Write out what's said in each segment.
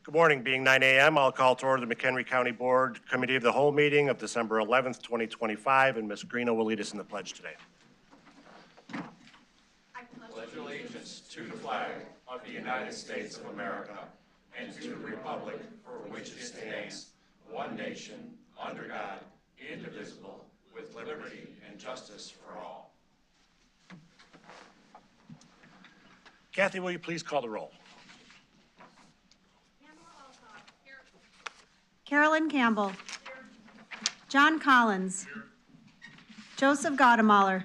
Good morning. Being 9 a.m., I'll call to order the McHenry County Board Committee of the Whole meeting of December 11th, 2025, and Ms. Greeno will lead us in the pledge today. I pledge allegiance to the flag of the United States of America and to the republic for which it stands, one nation, under God, indivisible, with liberty and justice for all. Kathy, will you please call the roll? Carolyn Campbell. John Collins. Joseph Gaudemoller.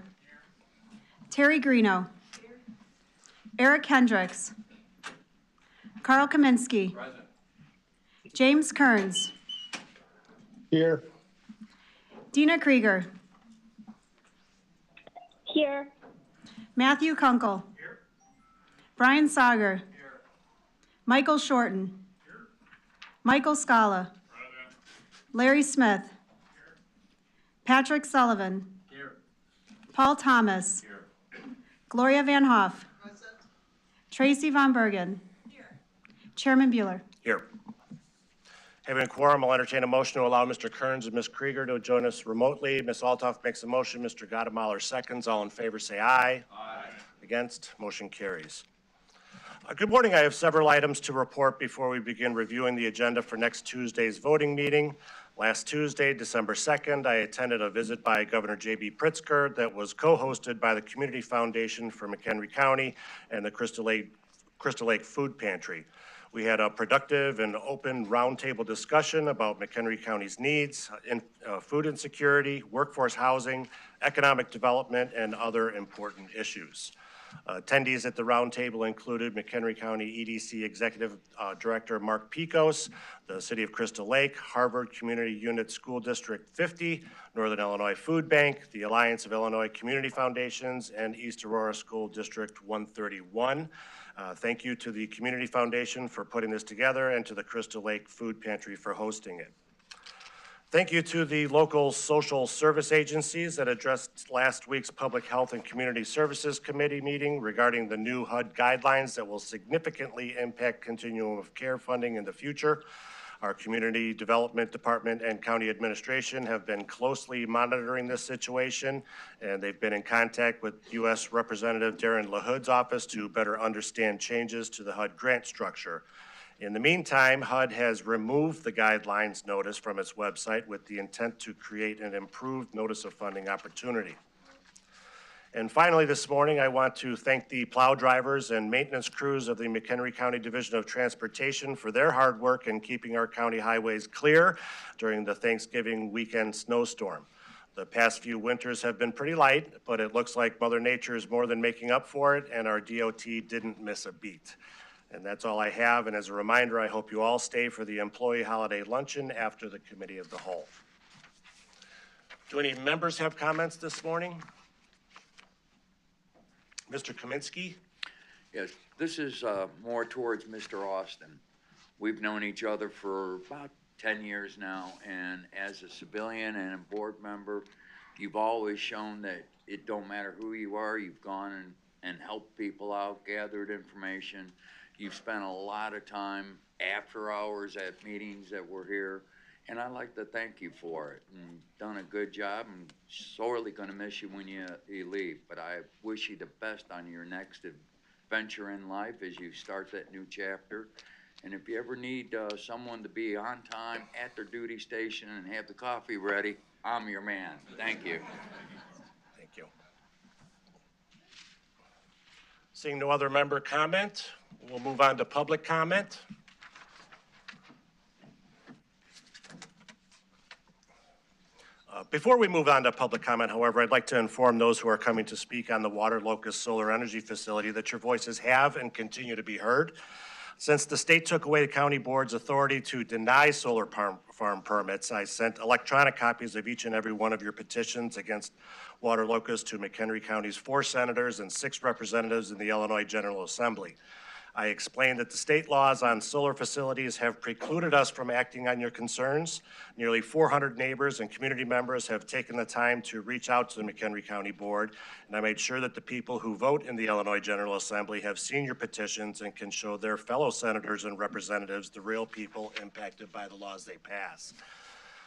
Terry Greeno. Eric Hendricks. Carl Kaminsky. Present. James Kearns. Here. Dina Krieger. Here. Matthew Kunkel. Here. Brian Sager. Here. Michael Shorten. Here. Michael Scala. Present. Larry Smith. Here. Patrick Sullivan. Here. Paul Thomas. Here. Gloria Van Hoff. Present. Tracy Von Bergen. Here. Chairman Bueller. Here. Having a quorum, I'll entertain a motion to allow Mr. Kearns and Ms. Krieger to join us remotely. Ms. Altoff makes a motion. Mr. Gaudemoller seconds. All in favor say aye. Aye. Against? Motion carries. Good morning. I have several items to report before we begin reviewing the agenda for next Tuesday's voting meeting. Last Tuesday, December 2nd, I attended a visit by Governor J.B. Pritzker that was co-hosted by the Community Foundation for McHenry County and the Crystal Lake Food Pantry. We had a productive and open roundtable discussion about McHenry County's needs in food insecurity, workforce housing, economic development, and other important issues. Attendees at the roundtable included McHenry County EDC Executive Director Mark Picos, the City of Crystal Lake, Harvard Community Unit School District 50, Northern Illinois Food Bank, the Alliance of Illinois Community Foundations, and East Aurora School District 131. Thank you to the Community Foundation for putting this together and to the Crystal Lake Food Pantry for hosting it. Thank you to the local social service agencies that addressed last week's Public Health and Community Services Committee meeting regarding the new HUD guidelines that will significantly impact continuum of care funding in the future. Our Community Development Department and County Administration have been closely monitoring this situation, and they've been in contact with U.S. Representative Darren LaHood's office to better understand changes to the HUD grant structure. In the meantime, HUD has removed the guidelines notice from its website with the intent to create an improved notice of funding opportunity. And finally, this morning, I want to thank the plow drivers and maintenance crews of the McHenry County Division of Transportation for their hard work in keeping our county highways clear during the Thanksgiving weekend snowstorm. The past few winters have been pretty light, but it looks like Mother Nature is more than making up for it, and our DOT didn't miss a beat. And that's all I have. And as a reminder, I hope you all stay for the employee holiday luncheon after the Committee of the Whole. Do any members have comments this morning? Mr. Kaminsky? Yes, this is more towards Mr. Austin. We've known each other for about 10 years now, and as a civilian and a board member, you've always shown that it don't matter who you are, you've gone and helped people out, gathered information. You've spent a lot of time after hours at meetings that were here, and I'd like to thank you for it. And done a good job. I'm sorely going to miss you when you leave, but I wish you the best on your next adventure in life as you start that new chapter. And if you ever need someone to be on time at their duty station and have the coffee ready, I'm your man. Thank you. Thank you. Seeing no other member comment, we'll move on to public comment. Before we move on to public comment, however, I'd like to inform those who are coming to speak on the Water Locust Solar Energy Facility that your voices have and continue to be heard. Since the state took away the county board's authority to deny solar farm permits, I sent electronic copies of each and every one of your petitions against Water Locust to McHenry County's 4 senators and 6 representatives in the Illinois General Assembly. I explained that the state laws on solar facilities have precluded us from acting on your concerns. Nearly 400 neighbors and community members have taken the time to reach out to the McHenry County Board, and I made sure that the people who vote in the Illinois General Assembly have seen your petitions and can show their fellow senators and representatives the real people impacted by the laws they pass.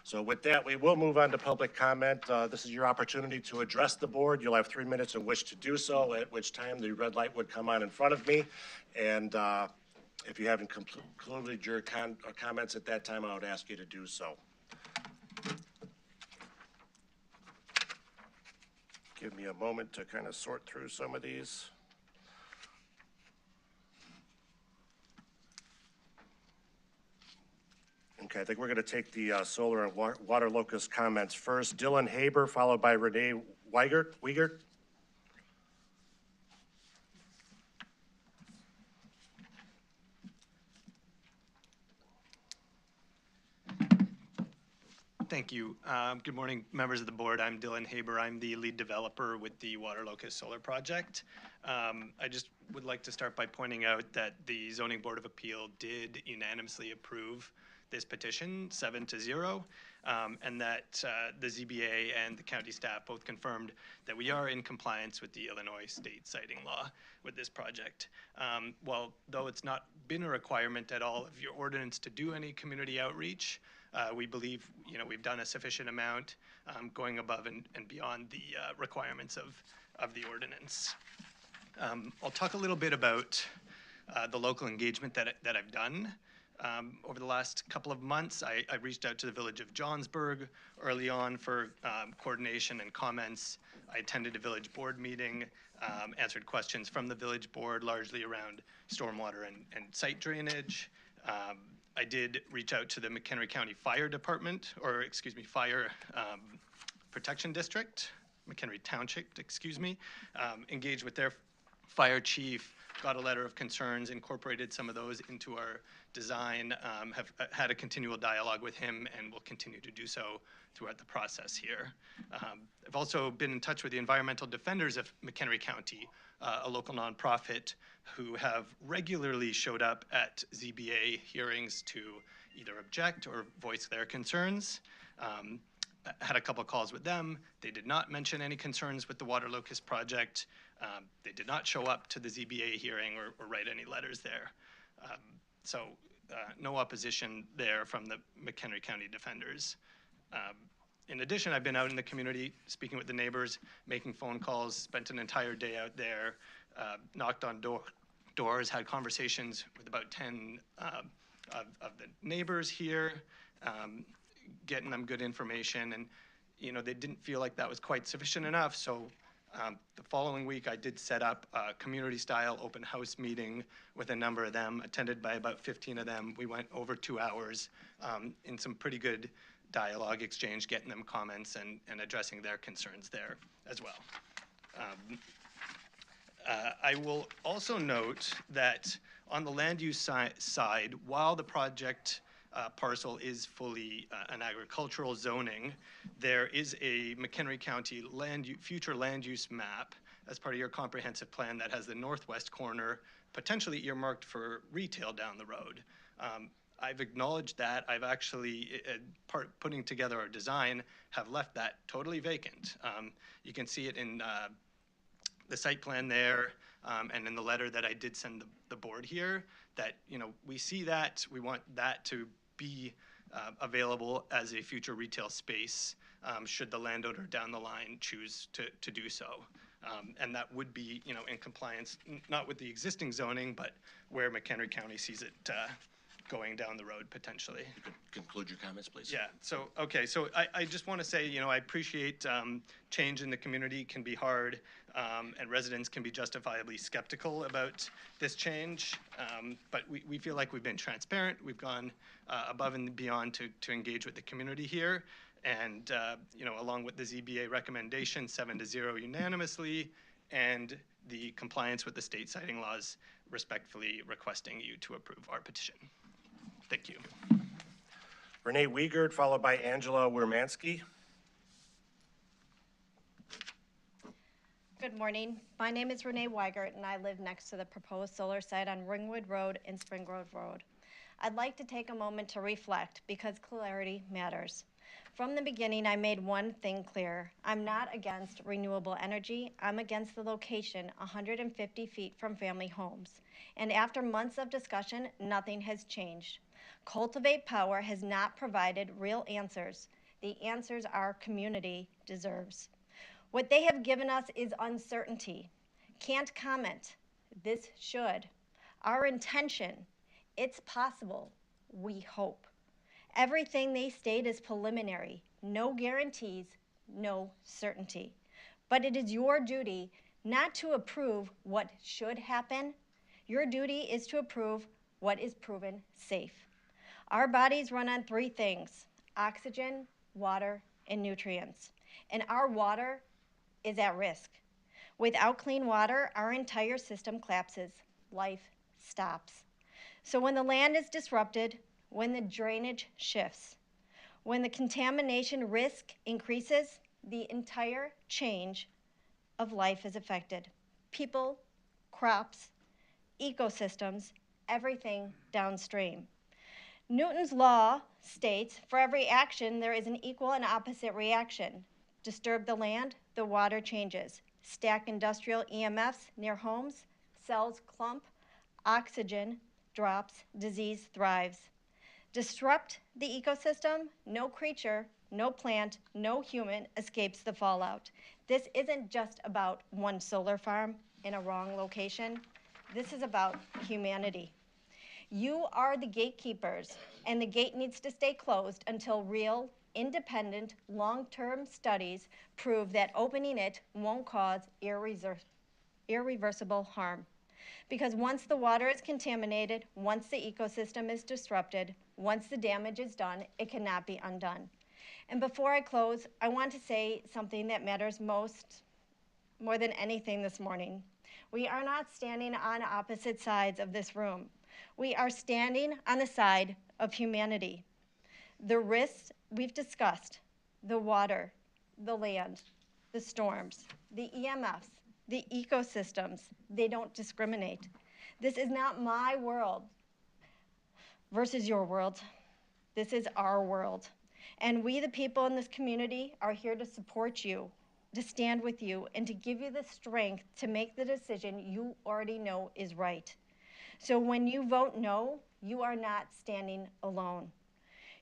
So with that, we will move on to public comment. This is your opportunity to address the board. You'll have 3 minutes in which to do so, at which time the red light would come on in front of me. And if you haven't concluded your comments at that time, I would ask you to do so. Give me a moment to kind of sort through some of these. Okay, I think we're going to take the solar and water locust comments first. Dylan Haber, followed by Renee Wiegert. Thank you. Good morning, members of the board. I'm Dylan Haber. I'm the lead developer with the Water Locust Solar Project. I just would like to start by pointing out that the Zoning Board of Appeal did unanimously approve this petition 7-0, and that the ZBA and the county staff both confirmed that we are in compliance with the Illinois state siting law with this project. Though it's not been a requirement at all of your ordinance to do any community outreach, we believe we've done a sufficient amount going above and beyond the requirements of the ordinance. I'll talk a little bit about the local engagement that I've done. Over the last couple of months, I reached out to the village of Johnsburg early on for coordination and comments. I attended a village board meeting, answered questions from the village board, largely around stormwater and site drainage. I did reach out to the McHenry County Fire Department, Fire Protection District, McHenry Township, engaged with their fire chief, got a letter of concerns, incorporated some of those into our design, have had a continual dialogue with him, and will continue to do so throughout the process here. I've also been in touch with the environmental defenders of McHenry County, a local nonprofit who have regularly showed up at ZBA hearings to either object or voice their concerns. Had a couple of calls with them. They did not mention any concerns with the Water Locust project. They did not show up to the ZBA hearing or write any letters there. So no opposition there from the McHenry County defenders. In addition, I've been out in the community speaking with the neighbors, making phone calls, spent an entire day out there, knocked on doors, had conversations with about 10 of the neighbors here, getting them good information. And, they didn't feel like that was quite sufficient enough. So the following week, I did set up a community-style open house meeting with a number of them, attended by about 15 of them. We went over 2 hours in some pretty good dialogue exchange, getting them comments and addressing their concerns there as well. I will also note that on the land use side, while the project parcel is fully an agricultural zoning, there is a McHenry County future land use map as part of your comprehensive plan that has the northwest corner potentially earmarked for retail down the road. I've acknowledged that. I've actually, putting together our design, have left that totally vacant. You can see it in the site plan there, and in the letter that I did send the board here, that we see that, we want that to be available as a future retail space, should the landowner down the line choose to do so. And that would be in compliance, not with the existing zoning, but where McHenry County sees it going down the road potentially. You could conclude your comments, please. Yeah, so I just want to say, I appreciate change in the community can be hard, and residents can be justifiably skeptical about this change, but we feel like we've been transparent. We've gone above and beyond to engage with the community here, and along with the ZBA recommendation 7-0 unanimously, and the compliance with the state siting laws, respectfully requesting you to approve our petition. Thank you. Renee Wiegert, followed by Angela Wermansky. Good morning. My name is Renee Weigert, and I live next to the proposed solar site on Ringwood Road and Spring Grove Road. I'd like to take a moment to reflect because clarity matters. From the beginning, I made one thing clear. I'm not against renewable energy. I'm against the location 150 feet from family homes. And after months of discussion, nothing has changed. Cultivate Power has not provided real answers. The answers our community deserves. What they have given us is uncertainty. Can't comment. This should. Our intention. It's possible. We hope. Everything they state is preliminary. No guarantees, no certainty. But it is your duty not to approve what should happen. Your duty is to approve what is proven safe. Our bodies run on three things: oxygen, water, and nutrients. And our water is at risk. Without clean water, our entire system collapses. Life stops. So when the land is disrupted, when the drainage shifts, when the contamination risk increases, the entire change of life is affected. People, crops, ecosystems, everything downstream. Newton's law states, for every action, there is an equal and opposite reaction. Disturb the land, the water changes. Stack industrial EMFs near homes, cells clump, oxygen drops, disease thrives. Disrupt the ecosystem, no creature, no plant, no human escapes the fallout. This isn't just about one solar farm in a wrong location. This is about humanity. You are the gatekeepers, and the gate needs to stay closed until real, independent, long-term studies prove that opening it won't cause irreversible harm. Because once the water is contaminated, once the ecosystem is disrupted, once the damage is done, it cannot be undone. And before I close, I want to say something that matters more than anything this morning. We are not standing on opposite sides of this room. We are standing on the side of humanity. The risks we've discussed, the water, the land, the storms, the EMFs, the ecosystems, they don't discriminate. This is not my world versus your world. This is our world. And we, the people in this community, are here to support you, to stand with you, and to give you the strength to make the decision you already know is right. So when you vote no, you are not standing alone.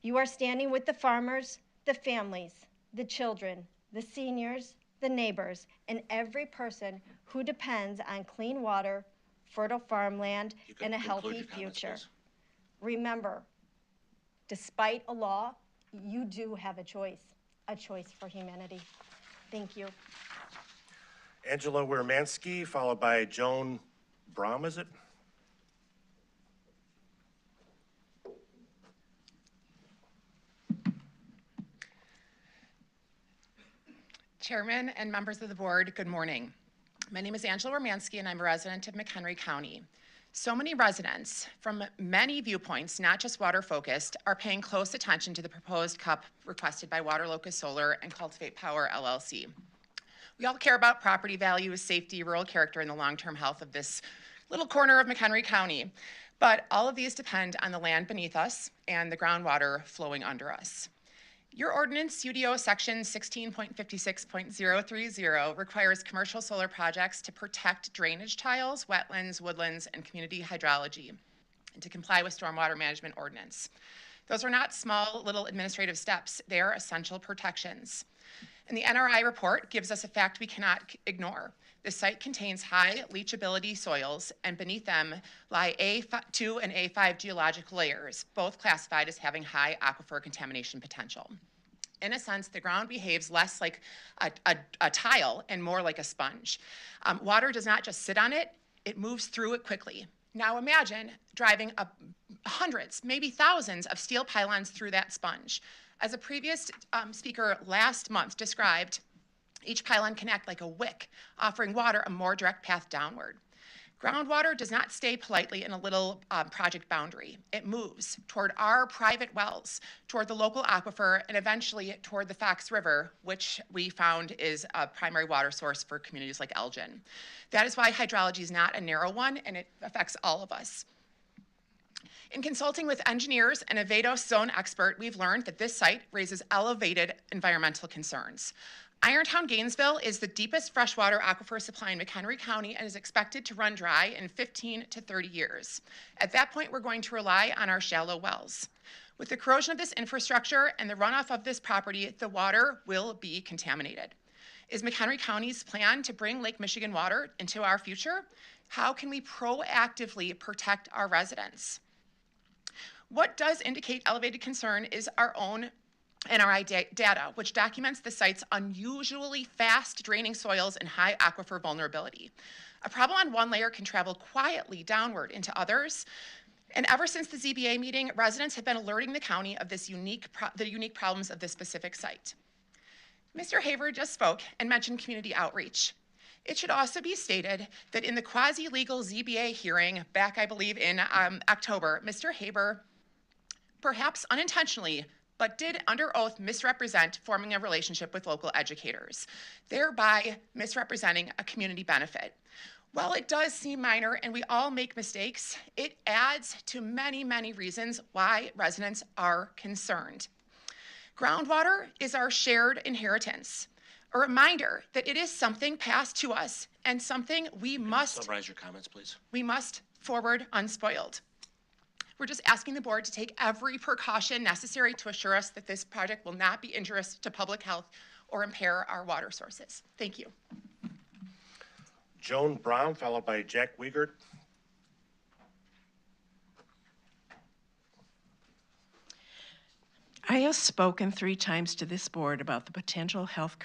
You are standing with the farmers, the families, the children, the seniors, the neighbors, and every person who depends on clean water, fertile farmland, and a healthy future. Remember, despite a law, you do have a choice for humanity. Thank you. Angela Wermanski, followed by Joan Brom, is it? Chairman and members of the board, good morning. My name is Angela Romansky, and I'm a resident of McHenry County. So many residents from many viewpoints, not just water-focused, are paying close attention to the proposed CUP requested by Water Locust Solar and Cultivate Power, LLC. We all care about property values, safety, rural character, and the long-term health of this little corner of McHenry County. But all of these depend on the land beneath us and the groundwater flowing under us. Your ordinance, UDO section 16.56.030, requires commercial solar projects to protect drainage tiles, wetlands, woodlands, and community hydrology, and to comply with stormwater management ordinance. Those are not small little administrative steps. They are essential protections. And the NRI report gives us a fact we cannot ignore. The site contains high leachability soils, and beneath them lie A2 and A5 geological layers, both classified as having high aquifer contamination potential. In a sense, the ground behaves less like a tile and more like a sponge. Water does not just sit on it, it moves through it quickly. Now imagine driving hundreds, maybe thousands of steel pylons through that sponge. As a previous speaker last month described, each pylon can act like a wick, offering water a more direct path downward. Groundwater does not stay politely in a little project boundary. It moves toward our private wells, toward the local aquifer, and eventually toward the Fox River, which we found is a primary water source for communities like Elgin. That is why hydrology is not a narrow one, and it affects all of us. In consulting with engineers and a VADOS zone expert, we've learned that this site raises elevated environmental concerns. Irontown Gainesville is the deepest freshwater aquifer supply in McHenry County and is expected to run dry in 15 to 30 years. At that point, we're going to rely on our shallow wells. With the corrosion of this infrastructure and the runoff of this property, the water will be contaminated. Is McHenry County's plan to bring Lake Michigan water into our future? How can we proactively protect our residents? What does indicate elevated concern is our own NRI data, which documents the site's unusually fast draining soils and high aquifer vulnerability. A problem on one layer can travel quietly downward into others. And ever since the ZBA meeting, residents have been alerting the county of the unique problems of this specific site. Mr. Haver just spoke and mentioned community outreach. It should also be stated that in the quasi-legal ZBA hearing back, I believe, in October, Mr. Haber, perhaps unintentionally, but did under oath misrepresent forming a relationship with local educators, thereby misrepresenting a community benefit. While it does seem minor and we all make mistakes, it adds to many, many reasons why residents are concerned. Groundwater is our shared inheritance, a reminder that it is something passed to us and something we must Summarize your comments, please. We must forward unspoiled. We're just asking the board to take every precaution necessary to assure us that this project will not be injurious to public health or impair our water sources. Thank you. Joan Brown, followed by Jack Wiegert. I have spoken 3 times to this board about the potential health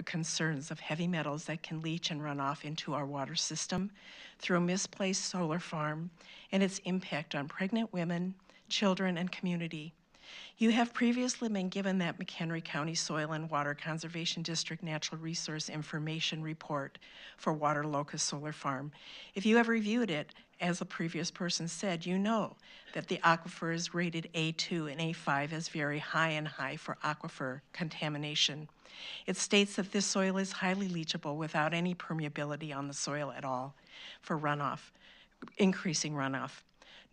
concerns of heavy metals that can leach and run off into our water system through a misplaced solar farm and its impact on pregnant women, children, and community. You have previously been given that McHenry County Soil and Water Conservation District Natural Resource Information Report for Water Locust Solar Farm. If you have reviewed it, as the previous person said, you know that the aquifer is rated A2 and A5 as very high and high for aquifer contamination. It states that this soil is highly leachable without any permeability on the soil at all for runoff, increasing runoff.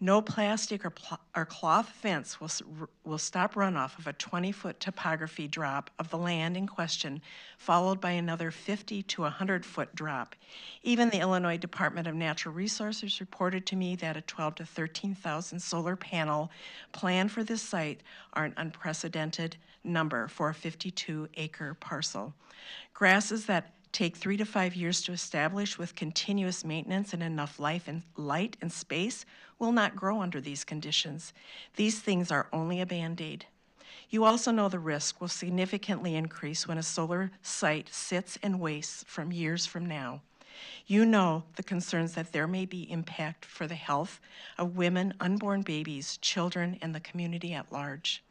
No plastic or cloth fence will stop runoff of a 20-foot topography drop of the land in question, followed by another 50 to 100-foot drop. Even the Illinois Department of Natural Resources reported to me that a 12 to 13,000 solar panel plan for this site are an unprecedented number for a 52-acre parcel. Grasses that take 3 to 5 years to establish with continuous maintenance and enough light and space will not grow under these conditions. These things are only a Band-Aid. You also know the risk will significantly increase when a solar site sits and wastes from years from now. You know the concerns that there may be impact for the health of women, unborn babies, children, and the community at large.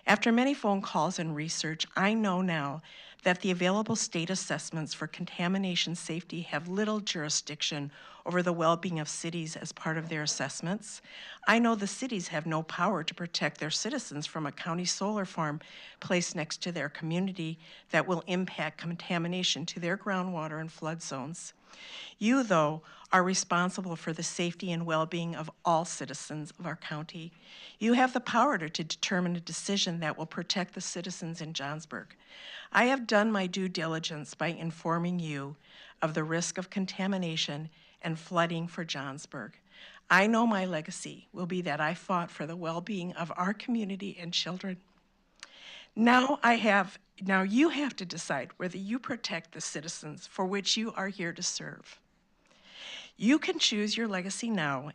After many phone calls and research, I know now that the available state assessments for contamination safety have little jurisdiction over the well-being of cities as part of their assessments. I know the cities have no power to protect their citizens from a county solar farm placed next to their community that will impact contamination to their groundwater and flood zones. You, though, are responsible for the safety and well-being of all citizens of our county. You have the power to determine a decision that will protect the citizens in Johnsburg. I have done my due diligence by informing you of the risk of contamination and flooding for Johnsburg. I know my legacy will be that I fought for the well-being of our community and children. Now you have to decide whether you protect the citizens for which you are here to serve. You can choose your legacy now,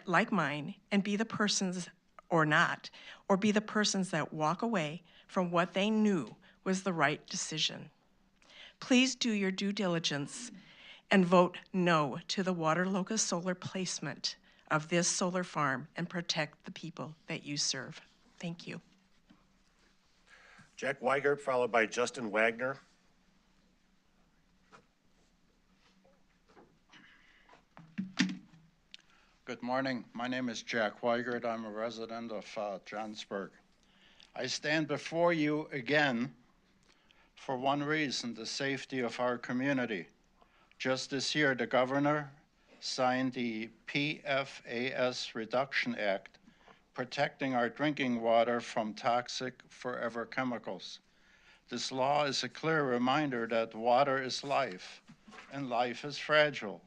like mine, and be the persons or not, or be the persons that walk away from what they knew was the right decision. Please do your due diligence and vote no to the Water Locust Solar placement of this solar farm and protect the people that you serve. Thank you. Jack Weigert, followed by Justin Wagner. Good morning. My name is Jack Weigert. I'm a resident of Johnsburg. I stand before you again for one reason, the safety of our community. Just this year, the governor signed the PFAS Reduction Act, protecting our drinking water from toxic forever chemicals. This law is a clear reminder that water is life, and life is fragile.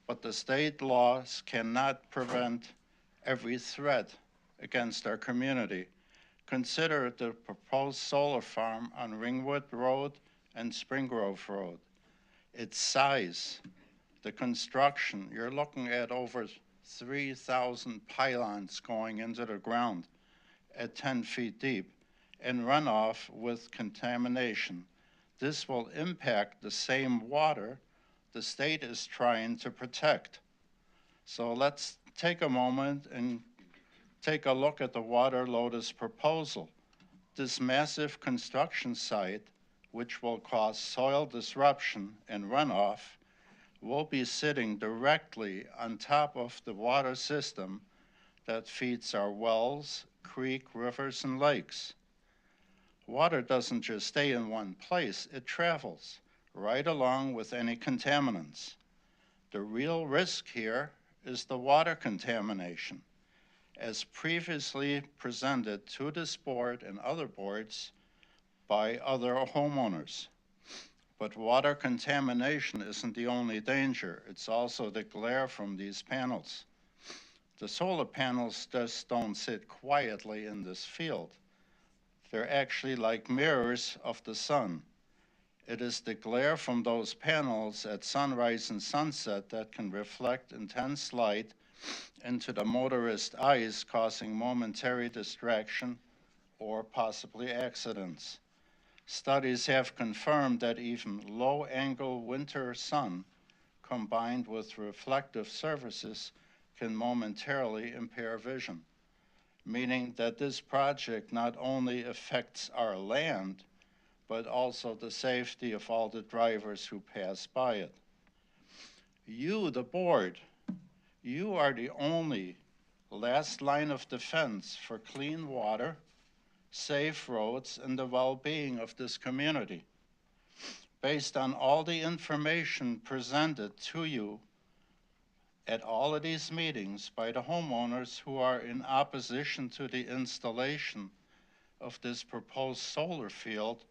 But the state laws cannot prevent every threat against our community. Consider the proposed solar farm on Ringwood Road and Spring Grove Road. Its size, the construction, you're looking at over 3,000 pylons going into the ground at 10 feet deep, and runoff with contamination. This will impact the same water the state is trying to protect. So let's take a moment and take a look at the Water Lotus proposal. This massive construction site, which will cause soil disruption and runoff, will be sitting directly on top of the water system that feeds our wells, creek, rivers, and lakes. Water doesn't just stay in one place, it travels right along with any contaminants. The real risk here is the water contamination. As previously presented to this board and other boards by other homeowners. But water contamination isn't the only danger, it's also the glare from these panels. The solar panels just don't sit quietly in this field. They're actually like mirrors of the sun. It is the glare from those panels at sunrise and sunset that can reflect intense light into the motorist's eyes, causing momentary distraction or possibly accidents. Studies have confirmed that even low-angle winter sun combined with reflective surfaces can momentarily impair vision, meaning that this project not only affects our land, but also the safety of all the drivers who pass by it. You, the board, you are the only last line of defense for clean water, safe roads, and the well-being of this community. Based on all the information presented to you at all of these meetings by the homeowners who are in opposition to the installation of this proposed solar field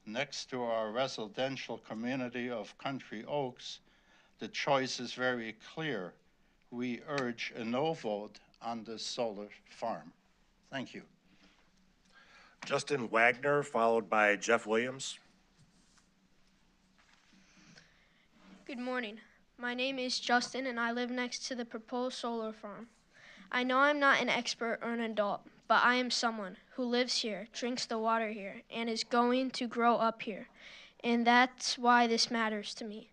next to our residential community of Country Oaks, the choice is very clear. We urge a no vote on this solar farm. Thank you. Justin Wagner, followed by Jeff Williams. Good morning. My name is Justin and I live next to the proposed solar farm. I know I'm not an expert or an adult, but I am someone who lives here, drinks the water here, and is going to grow up here. And that's why this matters to me.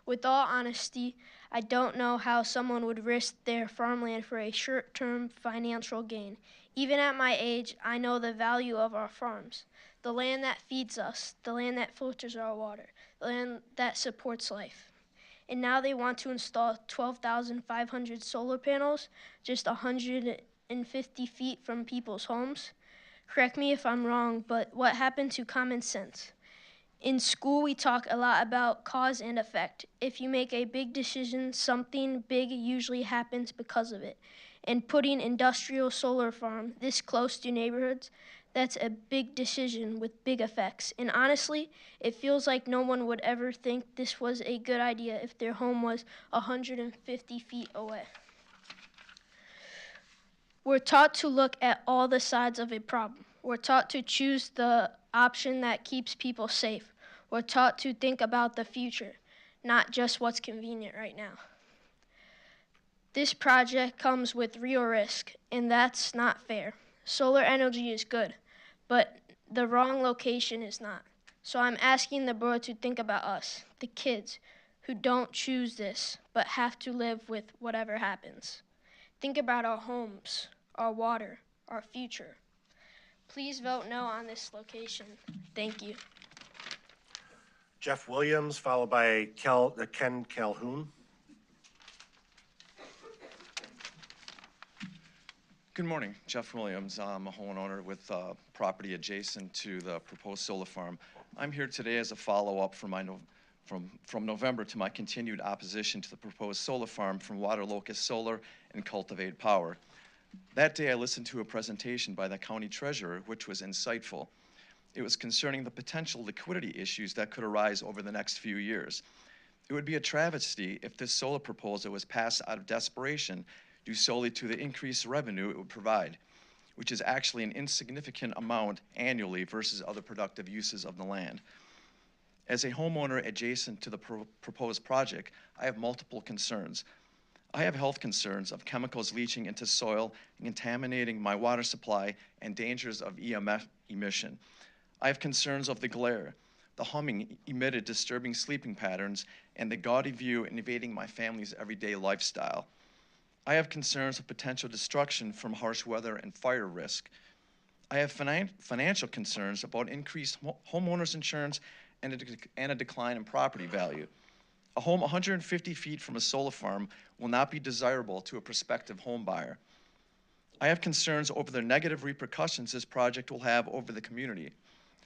With all honesty, I don't know how someone would risk their farmland for a short-term financial gain. Even at my age, I know the value of our farms, the land that feeds us, the land that filters our water, the land that supports life. And now they want to install 12,500 solar panels just 150 feet from people's homes. Correct me if I'm wrong, but what happened to common sense? In school, we talk a lot about cause and effect. If you make a big decision, something big usually happens because of it. And putting industrial solar farm this close to neighborhoods, that's a big decision with big effects. And honestly, it feels like no one would ever think this was a good idea if their home was 150 feet away. We're taught to look at all the sides of a problem. We're taught to choose the option that keeps people safe. We're taught to think about the future, not just what's convenient right now. This project comes with real risk, and that's not fair. Solar energy is good, but the wrong location is not. So I'm asking the board to think about us, the kids, who don't choose this, but have to live with whatever happens. Think about our homes, our water, our future. Please vote no on this location. Thank you. Jeff Williams, followed by Ken Calhoun. Good morning, Jeff Williams. I'm a homeowner with property adjacent to the proposed solar farm. I'm here today as a follow-up from November to my continued opposition to the proposed solar farm from Water Locust Solar and Cultivate Power. That day I listened to a presentation by the county treasurer, which was insightful. It was concerning the potential liquidity issues that could arise over the next few years. It would be a travesty if this solar proposal was passed out of desperation due solely to the increased revenue it would provide, which is actually an insignificant amount annually versus other productive uses of the land. As a homeowner adjacent to the proposed project, I have multiple concerns. I have health concerns of chemicals leaching into soil and contaminating my water supply and dangers of EMF emission. I have concerns of the glare, the humming emitted disturbing sleeping patterns, and the gaudy view invading my family's everyday lifestyle. I have concerns of potential destruction from harsh weather and fire risk. I have financial concerns about increased homeowners insurance and a decline in property value. A home 150 feet from a solar farm will not be desirable to a prospective home buyer. I have concerns over the negative repercussions this project will have over the community.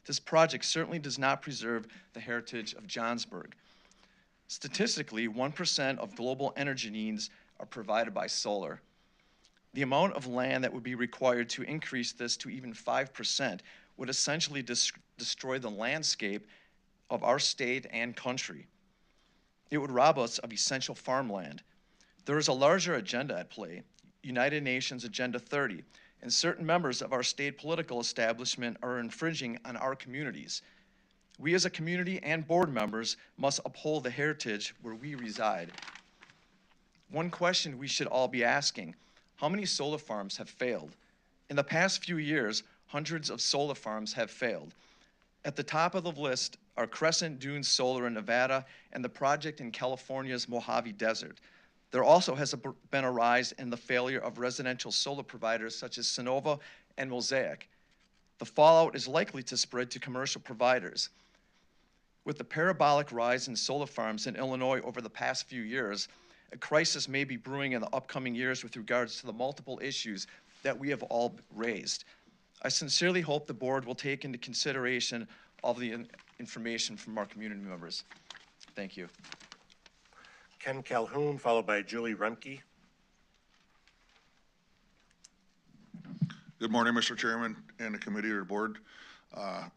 This project certainly does not preserve the heritage of Johnsburg. Statistically, 1% of global energy needs are provided by solar. The amount of land that would be required to increase this to even 5% would essentially destroy the landscape of our state and country. It would rob us of essential farmland. There is a larger agenda at play, United Nations Agenda 30, and certain members of our state political establishment are infringing on our communities. We as a community and board members must uphold the heritage where we reside. One question we should all be asking: how many solar farms have failed? In the past few years, hundreds of solar farms have failed. At the top of the list are Crescent Dunes Solar in Nevada and the project in California's Mojave Desert. There also has been a rise in the failure of residential solar providers such as Sonova and Mosaic. The fallout is likely to spread to commercial providers. With the parabolic rise in solar farms in Illinois over the past few years, a crisis may be brewing in the upcoming years with regards to the multiple issues that we have all raised. I sincerely hope the board will take into consideration all the information from our community members. Thank you. Ken Calhoun, followed by Julie Remke. Good morning, Mr. Chairman and the committee or board.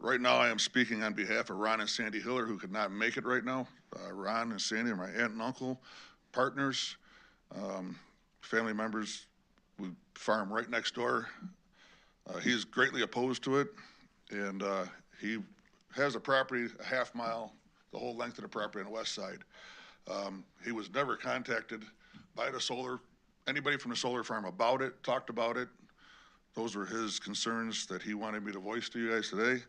Right now I am speaking on behalf of Ron and Sandy Hiller, who could not make it right now. Ron and Sandy are my aunt and uncle, partners, family members. We farm right next door. He's greatly opposed to it, and he has a property a half mile, the whole length of the property on the west side. He was never contacted by anybody from the solar farm about it, talked about it. Those were his concerns that he wanted me to voice to you guys today.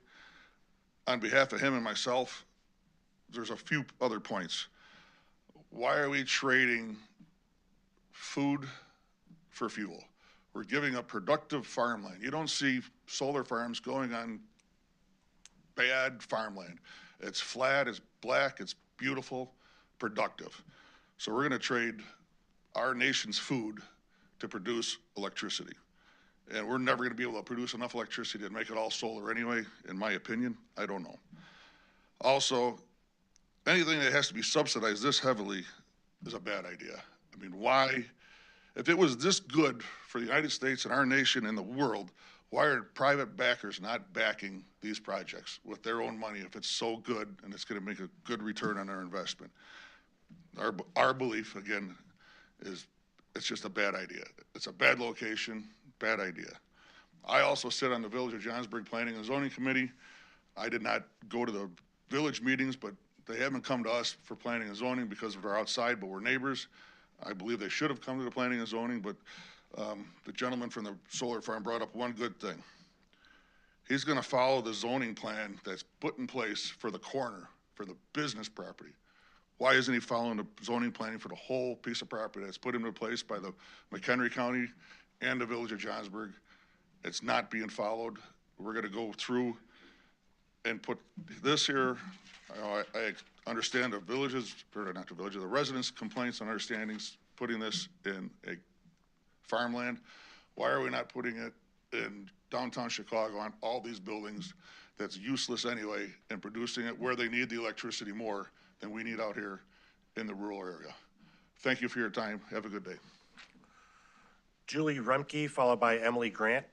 On behalf of him and myself, there's a few other points. Why are we trading food for fuel? We're giving up productive farmland. You don't see solar farms going on bad farmland. It's flat, it's black, it's beautiful, productive. So we're gonna trade our nation's food to produce electricity. And we're never gonna be able to produce enough electricity to make it all solar anyway, in my opinion. I don't know. Also, anything that has to be subsidized this heavily is a bad idea. I mean, why? If it was this good for the United States and our nation and the world, why are private backers not backing these projects with their own money if it's so good and it's gonna make a good return on their investment? Our belief, again, is it's just a bad idea. It's a bad location, bad idea. I also sit on the Village of Johnsburg Planning and Zoning Committee. I did not go to the village meetings, but they haven't come to us for planning and zoning because they're outside, but we're neighbors. I believe they should have come to the planning and zoning, but the gentleman from the solar farm brought up one good thing. He's gonna follow the zoning plan that's put in place for the corner, for the business property. Why isn't he following the zoning planning for the whole piece of property that's put into place by the McHenry County and the Village of Johnsburg? It's not being followed. We're gonna go through and put this here. I understand the villages, or not the villages, the residents' complaints and understandings, putting this in a farmland. Why are we not putting it in downtown Chicago on all these buildings that's useless anyway and producing it where they need the electricity more than we need out here in the rural area? Thank you for your time. Have a good day. Julie Remke, followed by Emily Grant.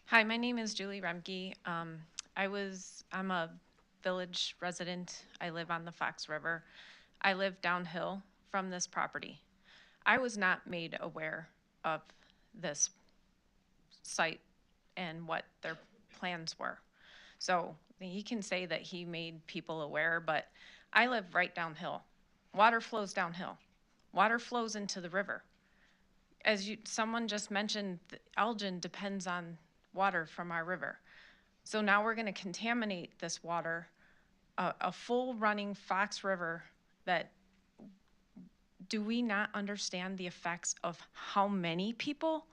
Hi, my name is Julie Remke. I'm a village resident. I live on the Fox River. I live downhill from this property. I was not made aware of this site and what their plans were. So he can say that he made people aware, but I live right downhill. Water flows downhill. Water flows into the river. As someone just mentioned, Elgin depends on water from our river. So now we're going to contaminate this water, a full running Fox River that, do we not understand the effects of how many people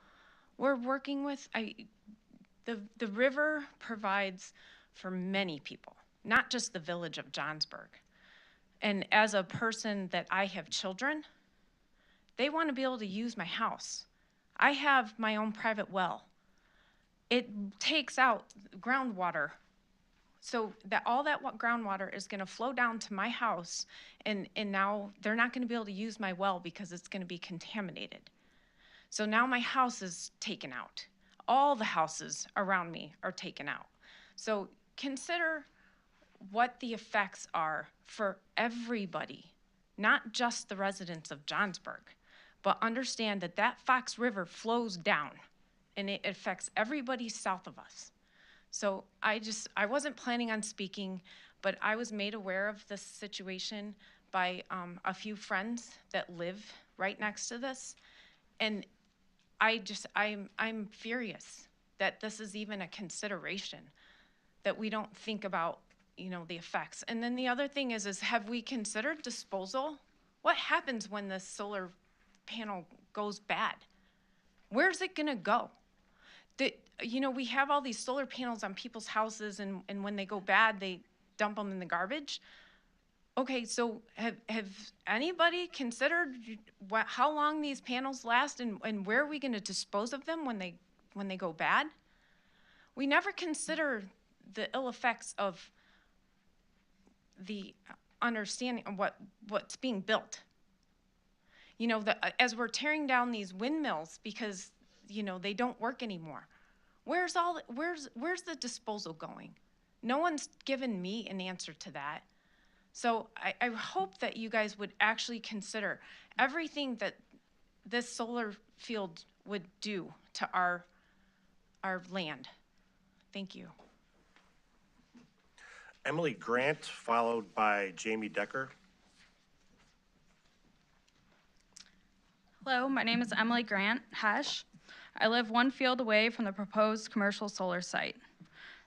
we're working with? The river provides for many people, not just the village of Johnsburg. And as a person that I have children, they want to be able to use my house. I have my own private well. It takes out groundwater. So that all that groundwater is going to flow down to my house, and now they're not going to be able to use my well because it's going to be contaminated. So now my house is taken out. All the houses around me are taken out. So consider what the effects are for everybody, not just the residents of Johnsburg, but understand that that Fox River flows down and it affects everybody south of us. So I wasn't planning on speaking, but I was made aware of this situation by a few friends that live right next to this. And I'm furious that this is even a consideration, that we don't think about, the effects. And then the other thing is have we considered disposal? What happens when the solar panel goes bad? Where's it gonna go? We have all these solar panels on people's houses, and when they go bad, they dump them in the garbage. Okay, so have anybody considered how long these panels last, and where are we gonna dispose of them when they go bad? We never consider the ill effects of the understanding of what's being built. As we're tearing down these windmills because they don't work anymore. Where's the disposal going? No one's given me an answer to that. So I hope that you guys would actually consider everything that this solar field would do to our land. Thank you. Emily Grant, followed by Jamie Decker. Hello, my name is Emily Grant Hesch. I live one field away from the proposed commercial solar site.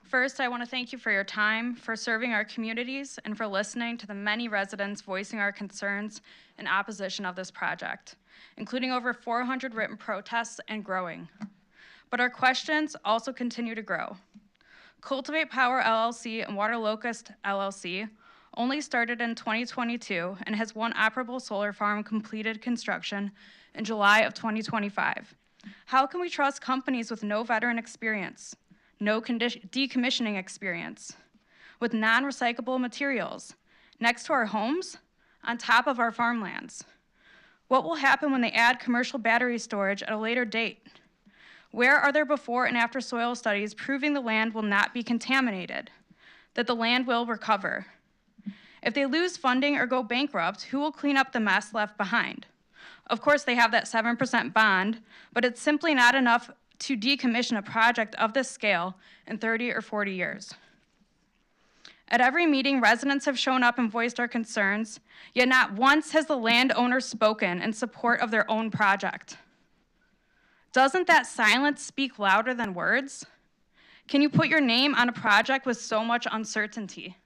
First, I want to thank you for your time, for serving our communities, and for listening to the many residents voicing our concerns in opposition of this project, including over 400 written protests and growing. But our questions also continue to grow. Cultivate Power LLC and Water Locust LLC only started in 2022 and has one operable solar farm completed construction in July of 2025. How can we trust companies with no veteran experience, no decommissioning experience, with non-recyclable materials, next to our homes, on top of our farmlands? What will happen when they add commercial battery storage at a later date? Where are there before and after soil studies proving the land will not be contaminated, that the land will recover? If they lose funding or go bankrupt, who will clean up the mess left behind? Of course, they have that 7% bond, but it's simply not enough to decommission a project of this scale in 30 or 40 years. At every meeting, residents have shown up and voiced our concerns, yet not once has the landowner spoken in support of their own project. Doesn't that silence speak louder than words? Can you put your name on a project with so much uncertainty?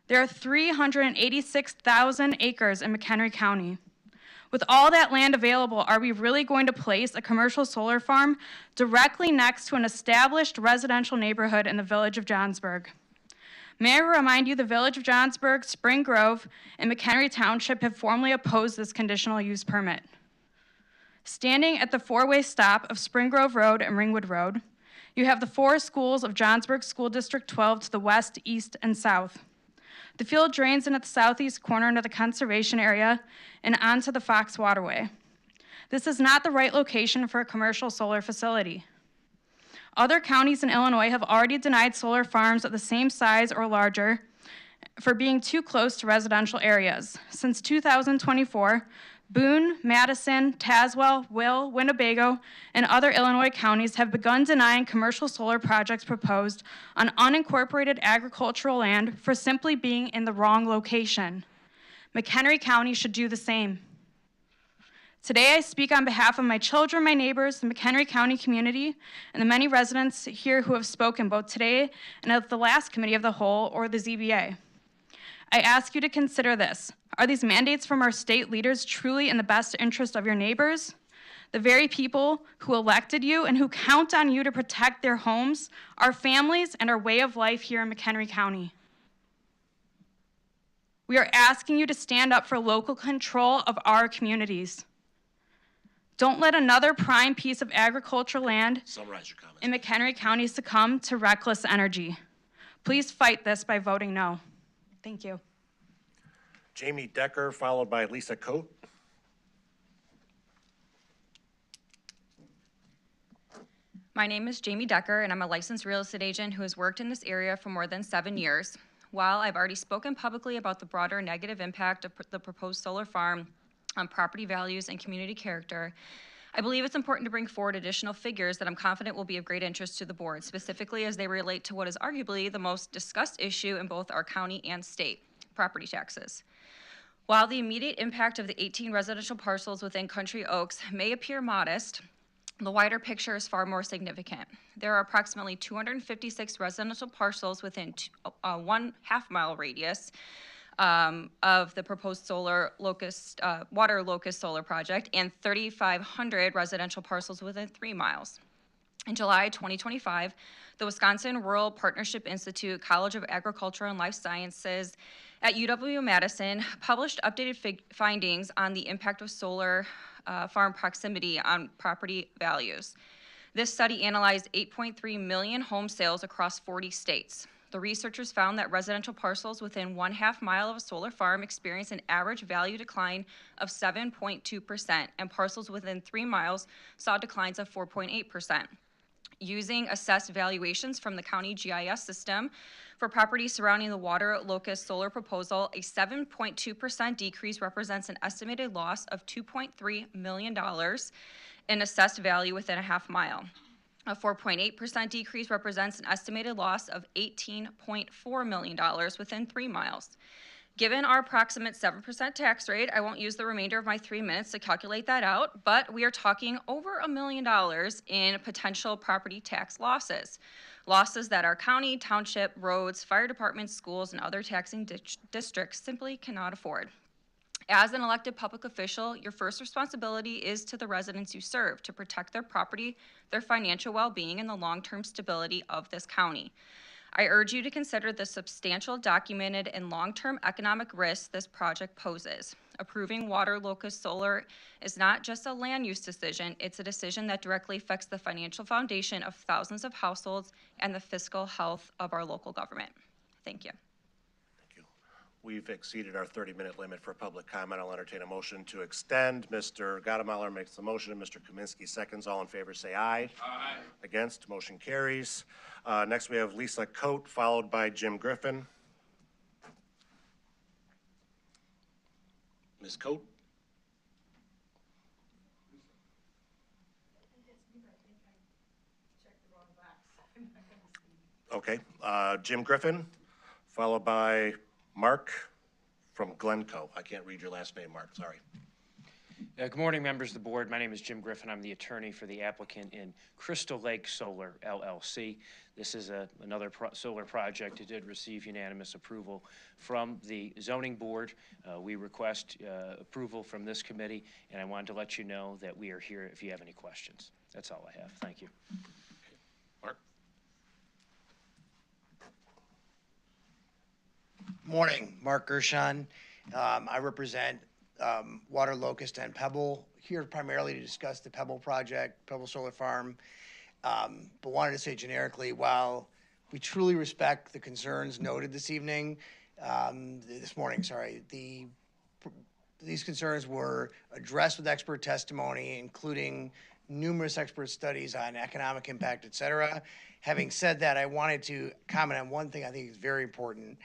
There are 386,000 acres in McHenry County. With all that land available, are we really going to place a commercial solar farm directly next to an established residential neighborhood in the village of Johnsburg? May I remind you the Village of Johnsburg, Spring Grove, and McHenry Township have formally opposed this conditional use permit. Standing at the four-way stop of Spring Grove Road and Ringwood Road, you have the four schools of Johnsburg School District 12 to the west, east, and south. The field drains in at the southeast corner into the conservation area and onto the Fox Waterway. This is not the right location for a commercial solar facility. Other counties in Illinois have already denied solar farms of the same size or larger for being too close to residential areas. Since 2024, Boone, Madison, Tazewell, Will, Winnebago, and other Illinois counties have begun denying commercial solar projects proposed on unincorporated agricultural land for simply being in the wrong location. McHenry County should do the same. Today, I speak on behalf of my children, my neighbors, the McHenry County community, and the many residents here who have spoken both today and at the last Committee of the Whole, or the ZBA. I ask you to consider this. Are these mandates from our state leaders truly in the best interest of your neighbors? The very people who elected you and who count on you to protect their homes, our families, and our way of life here in McHenry County. We are asking you to stand up for local control of our communities. Don't let another prime piece of agricultural land in McHenry County succumb to reckless energy. Please fight this by voting no. Thank you. Jamie Decker, followed by Lisa Coate. My name is Jamie Decker, and I'm a licensed real estate agent who has worked in this area for more than 7 years. While I've already spoken publicly about the broader negative impact of the proposed solar farm on property values and community character, I believe it's important to bring forward additional figures that I'm confident will be of great interest to the board, specifically as they relate to what is arguably the most discussed issue in both our county and state, property taxes. While the immediate impact of the 18 residential parcels within Country Oaks may appear modest, the wider picture is far more significant. There are approximately 256 residential parcels within a 1/2 mile radius of the proposed solar locust, water locust solar project, and 3,500 residential parcels within 3 miles. In July 2025, the Wisconsin Rural Partnership Institute College of Agriculture and Life Sciences at UW-Madison published updated findings on the impact of solar farm proximity on property values. This study analyzed 8.3 million home sales across 40 states. The researchers found that residential parcels within 1/2 mile of a solar farm experience an average value decline of 7.2%, and parcels within 3 miles saw declines of 4.8%. Using assessed valuations from the county GIS system for properties surrounding the water locust solar proposal, a 7.2% decrease represents an estimated loss of $2.3 million in assessed value within 1/2 mile. A 4.8% decrease represents an estimated loss of $18.4 million within 3 miles. Given our approximate 7% tax rate, I won't use the remainder of my 3 minutes to calculate that out, but we are talking over $1 million in potential property tax losses. Losses that our county, township, roads, fire departments, schools, and other taxing districts simply cannot afford. As an elected public official, your first responsibility is to the residents you serve to protect their property, their financial well-being, and the long-term stability of this county. I urge you to consider the substantial documented and long-term economic risks this project poses. Approving water locust solar is not just a land use decision, it's a decision that directly affects the financial foundation of thousands of households and the fiscal health of our local government. Thank you. We've exceeded our 30-minute limit for public comment. I'll entertain a motion to extend. Mr. Gottemoller makes the motion, and Mr. Kaminsky seconds. All in favor say aye. Aye. Against, motion carries. Next we have Lisa Coate, followed by Jim Griffin. Ms. Coate. Okay, Jim Griffin, followed by Mark from Glencoe. I can't read your last name, Mark, sorry. Good morning, members of the board. My name is Jim Griffin. I'm the attorney for the applicant in Crystal Lake Solar, LLC. This is another solar project. It did receive unanimous approval from the zoning board. We request approval from this committee, and I wanted to let you know that we are here if you have any questions. That's all I have. Thank you. Mark. Morning, Mark Gershon. I represent Water Locust and Pebble, here primarily to discuss the Pebble project, Pebble Solar Farm. But wanted to say generically, while we truly respect the concerns noted this morning, these concerns were addressed with expert testimony, including numerous expert studies on economic impact, et cetera. Having said that, I wanted to comment on one thing I think is very important.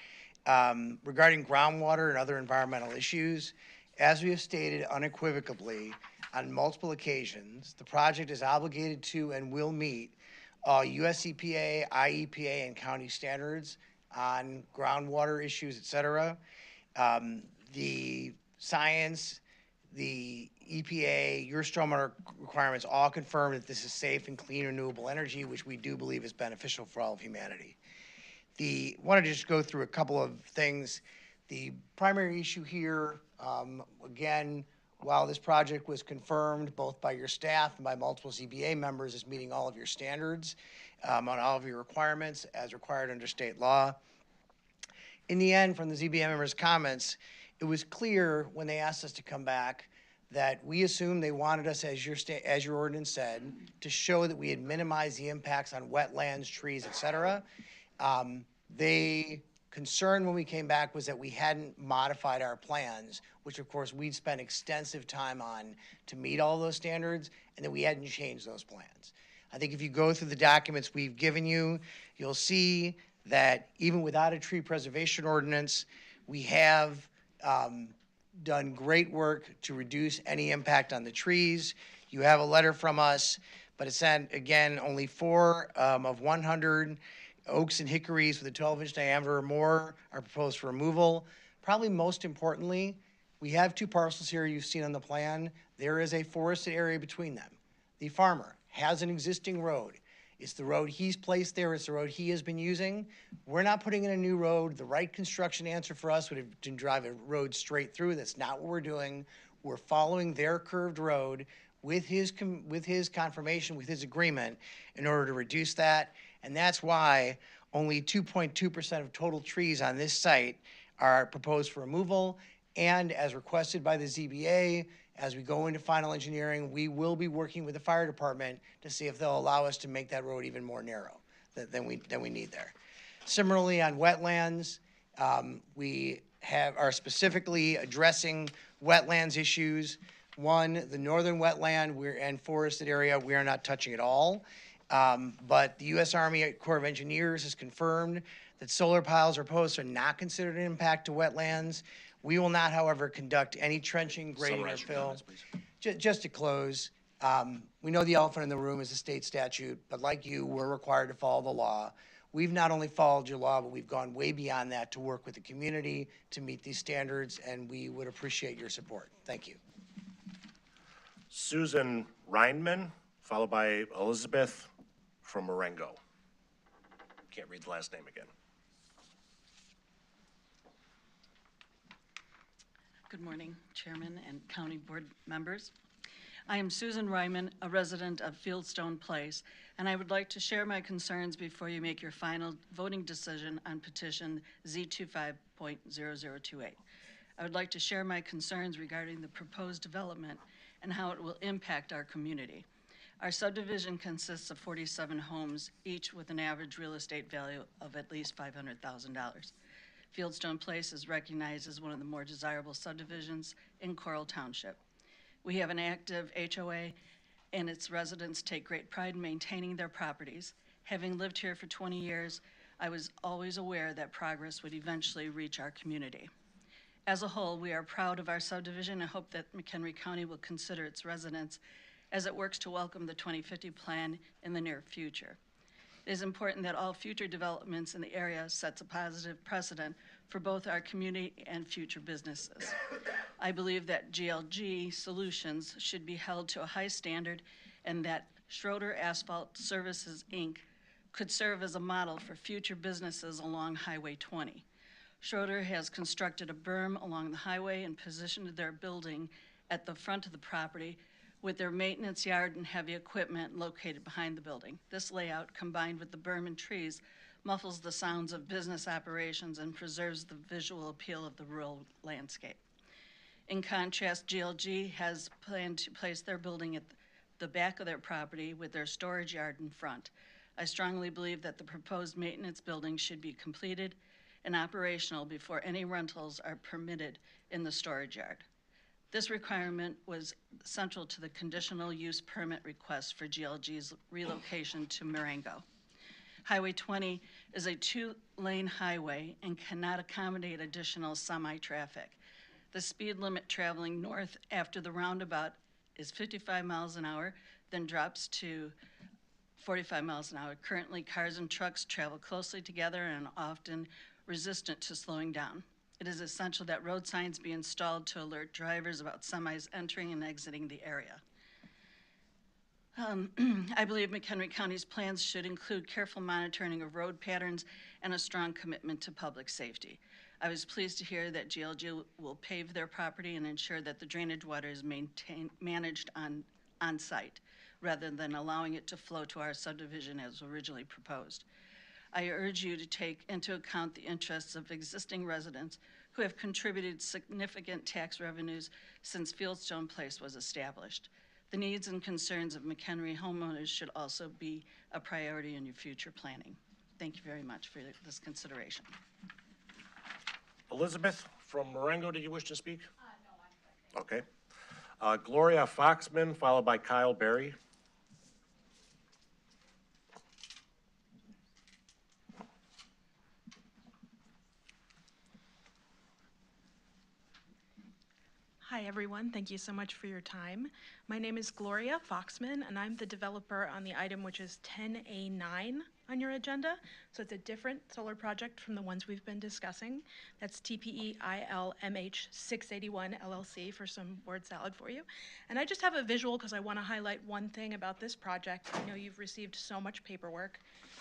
Regarding groundwater and other environmental issues, as we have stated unequivocally on multiple occasions, the project is obligated to and will meet all US EPA, IEPA, and county standards on groundwater issues, et cetera. The science, the EPA, your stormwater requirements all confirm that this is safe and clean renewable energy, which we do believe is beneficial for all of humanity. Want to just go through a couple of things. The primary issue here, again, while this project was confirmed both by your staff and by multiple ZBA members as meeting all of your standards on all of your requirements as required under state law, in the end, from the ZBA members' comments, it was clear when they asked us to come back that we assumed they wanted us, as your ordinance said, to show that we had minimized the impacts on wetlands, trees, et cetera. They concern when we came back was that we hadn't modified our plans, which of course we'd spent extensive time on to meet all those standards, and that we hadn't changed those plans. I think if you go through the documents we've given you, you'll see that even without a tree preservation ordinance, we have done great work to reduce any impact on the trees. You have a letter from us, but it said, again, only 4 of 100 oaks and hickories with a 12-inch diameter or more are proposed for removal. Probably most importantly, we have 2 parcels here you've seen on the plan. There is a forested area between them. The farmer has an existing road. It's the road he's placed there. It's the road he has been using. We're not putting in a new road. The right construction answer for us would have been to drive a road straight through. That's not what we're doing. We're following their curved road with his confirmation, with his agreement, in order to reduce that. And that's why only 2.2% of total trees on this site are proposed for removal. And as requested by the ZBA, as we go into final engineering, we will be working with the fire department to see if they'll allow us to make that road even more narrow than we need there. Similarly, on wetlands, we are specifically addressing wetlands issues. One, the northern wetland and forested area, we are not touching at all. But the U.S. Army Corps of Engineers has confirmed that solar piles or posts are not considered an impact to wetlands. We will not, however, conduct any trenching, grading, or fill. Just to close, we know the elephant in the room is a state statute, but like you, we're required to follow the law. We've not only followed your law, but we've gone way beyond that to work with the community to meet these standards, and we would appreciate your support. Thank you. Susan Reinman, followed by Elizabeth from Marengo. Can't read the last name again. Good morning, Chairman and County Board members. I am Susan Ryman, a resident of Fieldstone Place, and I would like to share my concerns before you make your final voting decision on petition Z25.0028. I would like to share my concerns regarding the proposed development and how it will impact our community. Our subdivision consists of 47 homes, each with an average real estate value of at least $500,000. Fieldstone Place is recognized as one of the more desirable subdivisions in Coral Township. We have an active HOA, and its residents take great pride in maintaining their properties. Having lived here for 20 years, I was always aware that progress would eventually reach our community. As a whole, we are proud of our subdivision and hope that McHenry County will consider its residents as it works to welcome the 2050 plan in the near future. It is important that all future developments in the area sets a positive precedent for both our community and future businesses. I believe that GLG Solutions should be held to a high standard and that Schroeder Asphalt Services, Inc. could serve as a model for future businesses along Highway 20. Schroeder has constructed a berm along the highway and positioned their building at the front of the property with their maintenance yard and heavy equipment located behind the building. This layout, combined with the berm and trees, muffles the sounds of business operations, and preserves the visual appeal of the rural landscape. In contrast, GLG has planned to place their building at the back of their property with their storage yard in front. I strongly believe that the proposed maintenance building should be completed and operational before any rentals are permitted in the storage yard. This requirement was central to the conditional use permit request for GLG's relocation to Marengo. Highway 20 is a 2-lane highway and cannot accommodate additional semi-traffic. The speed limit traveling north after the roundabout is 55 miles an hour, then drops to 45 miles an hour. Currently, cars and trucks travel closely together and are often resistant to slowing down. It is essential that road signs be installed to alert drivers about semis entering and exiting the area. I believe McHenry County's plans should include careful monitoring of road patterns and a strong commitment to public safety. I was pleased to hear that GLG will pave their property and ensure that the drainage water is managed on site, rather than allowing it to flow to our subdivision as originally proposed. I urge you to take into account the interests of existing residents who have contributed significant tax revenues since Fieldstone Place was established. The needs and concerns of McHenry homeowners should also be a priority in your future planning. Thank you very much for this consideration. Elizabeth from Marengo, did you wish to speak? No, I'm good. Okay. Gloria Foxman, followed by Kyle Berry. Hi, everyone. Thank you so much for your time. My name is Gloria Foxman, and I'm the developer on the item which is 10A9 on your agenda. So it's a different solar project from the ones we've been discussing. That's TPEILMH 681 LLC, for some word salad for you. And I just have a visual because I want to highlight one thing about this project. I know you've received so much paperwork.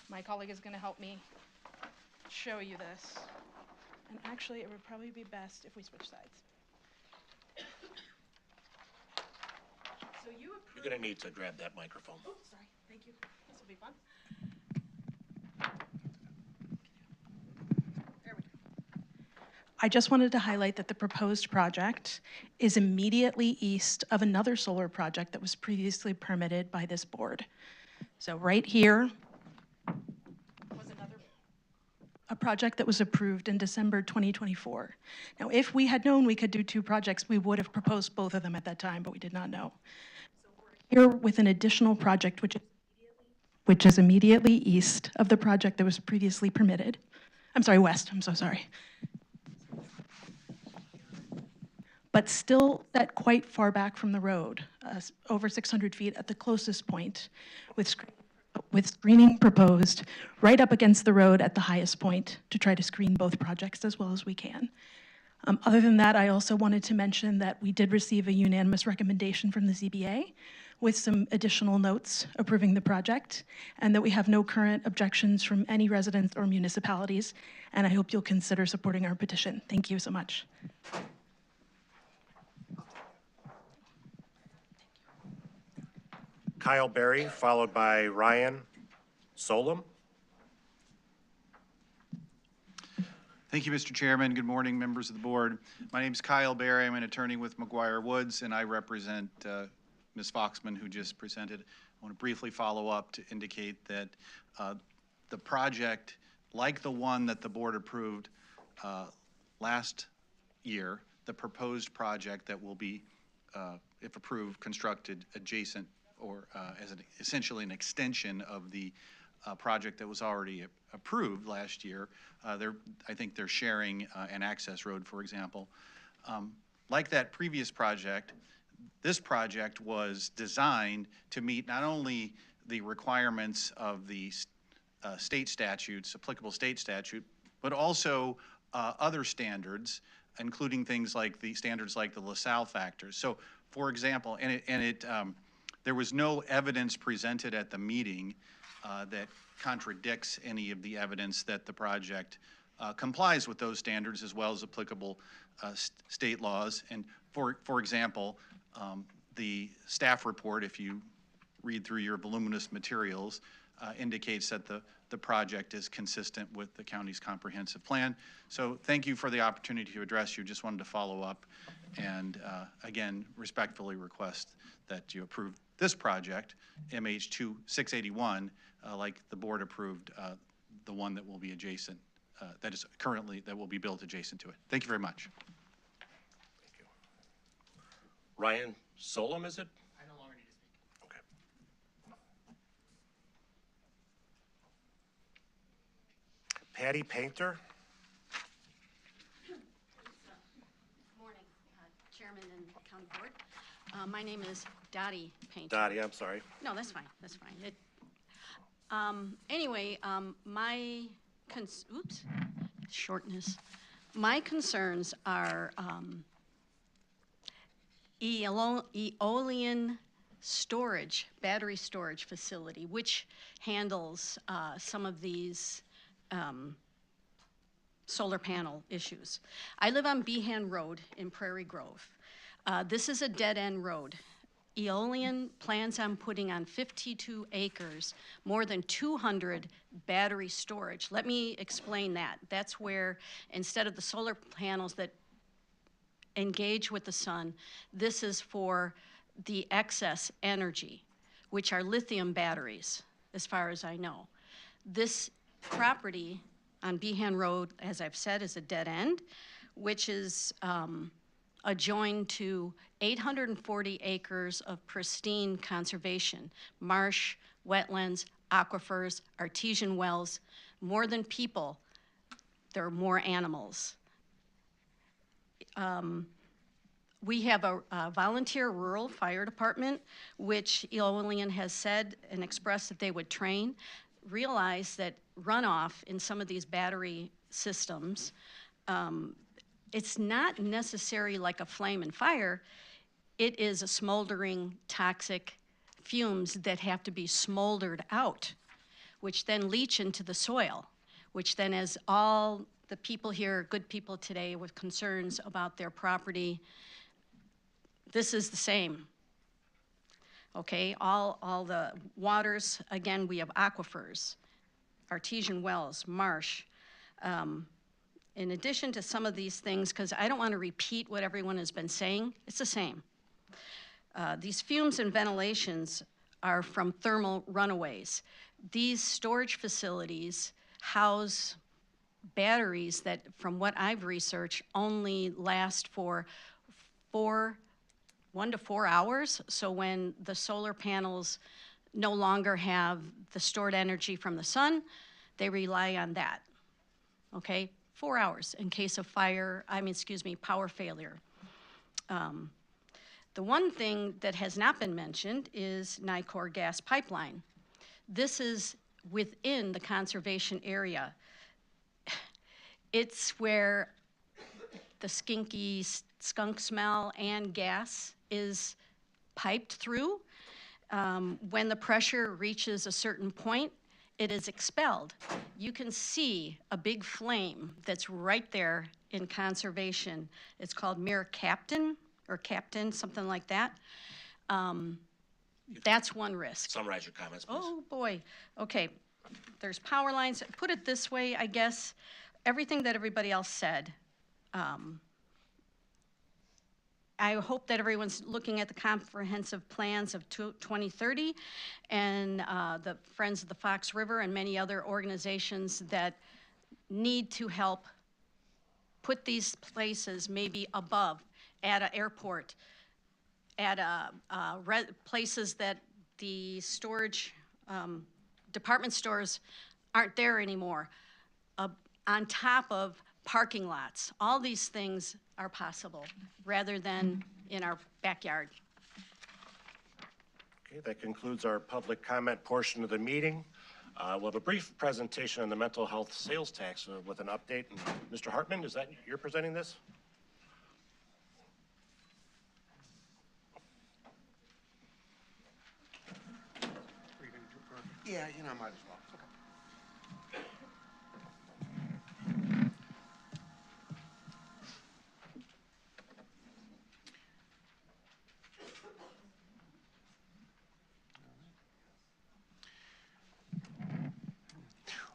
My colleague is going to help me show you this. And actually, it would probably be best if we switch sides. So You're going to need to grab that microphone. Oh, sorry. Thank you. This will be fun. There we go. I just wanted to highlight that the proposed project is immediately east of another solar project that was previously permitted by this board. So right here was a project that was approved in December 2024. Now, if we had known we could do two projects, we would have proposed both of them at that time, but we did not know. So we're here with an additional project which is immediately east of the project that was previously permitted. I'm sorry, west, I'm so sorry. But still set quite far back from the road, over 600 feet at the closest point, with screening proposed right up against the road at the highest point to try to screen both projects as well as we can. Other than that, I also wanted to mention that we did receive a unanimous recommendation from the ZBA with some additional notes approving the project, and that we have no current objections from any residents or municipalities, and I hope you'll consider supporting our petition. Thank you so much. Kyle Berry, followed by Ryan Solom. Thank you, Mr. Chairman. Good morning, members of the board. My name is Kyle Berry. I'm an attorney with McGuire Woods, and I represent Ms. Foxman, who just presented. I want to briefly follow up to indicate that the project, like the one that the board approved last year, the proposed project that will be, if approved, constructed adjacent or as essentially an extension of the project that was already approved last year. I think they're sharing an access road, for example. Like that previous project, this project was designed to meet not only the requirements of the state statutes, applicable state statute, but also other standards, including things like the standards like the LaSalle factors. So, for example, there was no evidence presented at the meeting that contradicts any of the evidence that the project complies with those standards as well as applicable state laws. And for example, the staff report, if you read through your voluminous materials, indicates that the the project is consistent with the county's comprehensive plan. So thank you for the opportunity to address you. Just wanted to follow up and again, respectfully request that you approve this project, MH 681, like the board approved the one that will be adjacent, that is currently, that will be built adjacent to it. Thank you very much. Thank you. Ryan Solom, is it? I no longer need to speak. Okay. Patty Painter? Good morning, Chairman and County Board. My name is Dottie Painter. Dottie, I'm sorry. No, that's fine, that's fine. Anyway, shortness. My concerns are Eolian storage, battery storage facility, which handles some of these solar panel issues. I live on Behan Road in Prairie Grove. This is a dead-end road. Eolian plans on putting on 52 acres, more than 200 battery storage. Let me explain that. That's where, instead of the solar panels that engage with the sun, this is for the excess energy, which are lithium batteries, as far as I know. This property on Behan Road, as I've said, is a dead end, which is adjoined to 840 acres of pristine conservation, marsh, wetlands, aquifers, artesian wells. More than people, there are more animals. We have a volunteer rural fire department, which Eolian has said and expressed that they would train. Realize that runoff in some of these battery systems, it's not necessary like a flame and fire. It is a smoldering toxic fumes that have to be smoldered out, which then leach into the soil, which then, as all the people here, good people today with concerns about their property, this is the same. Okay, all the waters, again, we have aquifers, artesian wells, marsh. In addition to some of these things, because I don't want to repeat what everyone has been saying, it's the same. These fumes and ventilations are from thermal runaways. These storage facilities house batteries that, from what I've researched, only last for 1 to 4 hours. So when the solar panels no longer have the stored energy from the sun, they rely on that, okay? 4 hours in case of power failure. The one thing that has not been mentioned is Nicor gas pipeline. This is within the conservation area. It's where the skinky skunk smell and gas is piped through. When the pressure reaches a certain point, it is expelled. You can see a big flame that's right there in conservation. It's called mercaptan, or captain, something like that. That's one risk. Summarize your comments, please. Oh, boy. Okay. There's power lines. Put it this way, I guess. Everything that everybody else said. I hope that everyone's looking at the comprehensive plans of 2030 and the Friends of the Fox River and many other organizations that need to help put these places maybe above, at an airport, at places that the storage department stores aren't there anymore, on top of parking lots. All these things are possible rather than in our backyard. Okay, that concludes our public comment portion of the meeting. We'll have a brief presentation on the mental health sales tax with an update. And Mr. Hartman, is that you're presenting this? Yeah, you know, I might as well.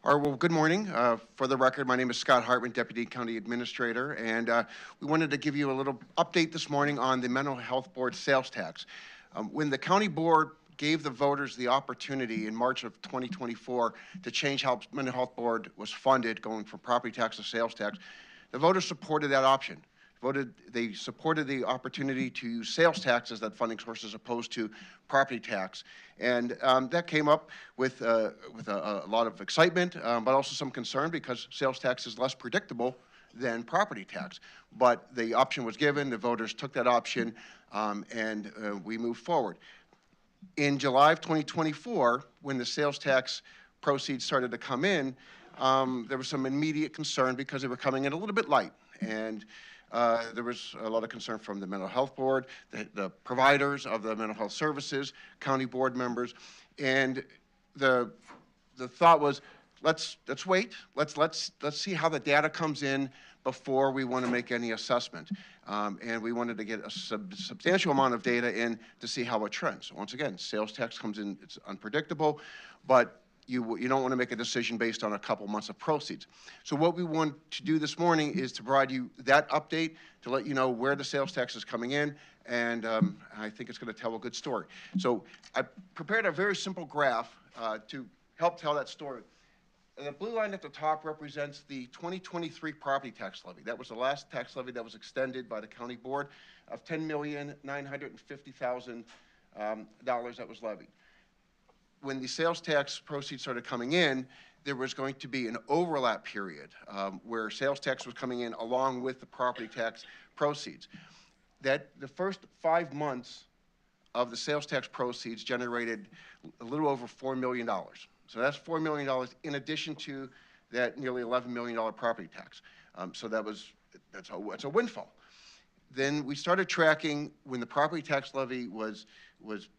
All right, well, good morning. For the record, my name is Scott Hartman, Deputy County Administrator, and we wanted to give you a little update this morning on the Mental Health Board sales tax. When the county board gave the voters the opportunity in March of 2024 to change how Mental Health Board was funded, going from property tax to sales tax, the voters supported that option. They supported the opportunity to use sales tax as that funding source as opposed to property tax. And that came up with a lot of excitement, but also some concern because sales tax is less predictable than property tax. But the option was given, the voters took that option, and we moved forward. In July of 2024, when the sales tax proceeds started to come in, there was some immediate concern because they were coming in a little bit light. And there was a lot of concern from the Mental Health Board, the providers of the mental health services, county board members, and the thought was, let's wait, let's see how the data comes in before we want to make any assessment. And we wanted to get a substantial amount of data in to see how it trends. Once again, sales tax comes in, it's unpredictable, but you don't want to make a decision based on a couple months of proceeds. So what we want to do this morning is to provide you that update to let you know where the sales tax is coming in, and I think it's going to tell a good story. So I prepared a very simple graph to help tell that story. The blue line at the top represents the 2023 property tax levy. That was the last tax levy that was extended by the county board of $10,950,000 that was levied. When the sales tax proceeds started coming in, there was going to be an overlap period where sales tax was coming in along with the property tax proceeds. That the first 5 months of the sales tax proceeds generated a little over $4 million. So that's $4 million in addition to that nearly $11 million property tax. So that's a windfall. Then we started tracking when the property tax levy was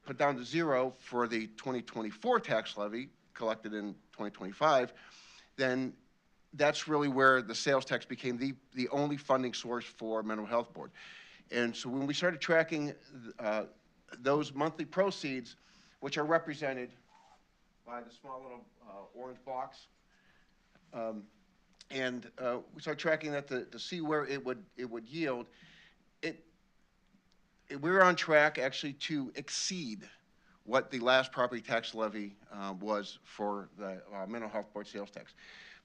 put down to zero for the 2024 tax levy collected in 2025, then that's really where the sales tax became the only funding source for Mental Health Board. And so when we started tracking those monthly proceeds, which are represented by the small little orange box, and we started tracking that to see where it would yield. We were on track actually to exceed what the last property tax levy was for the Mental Health Board sales tax.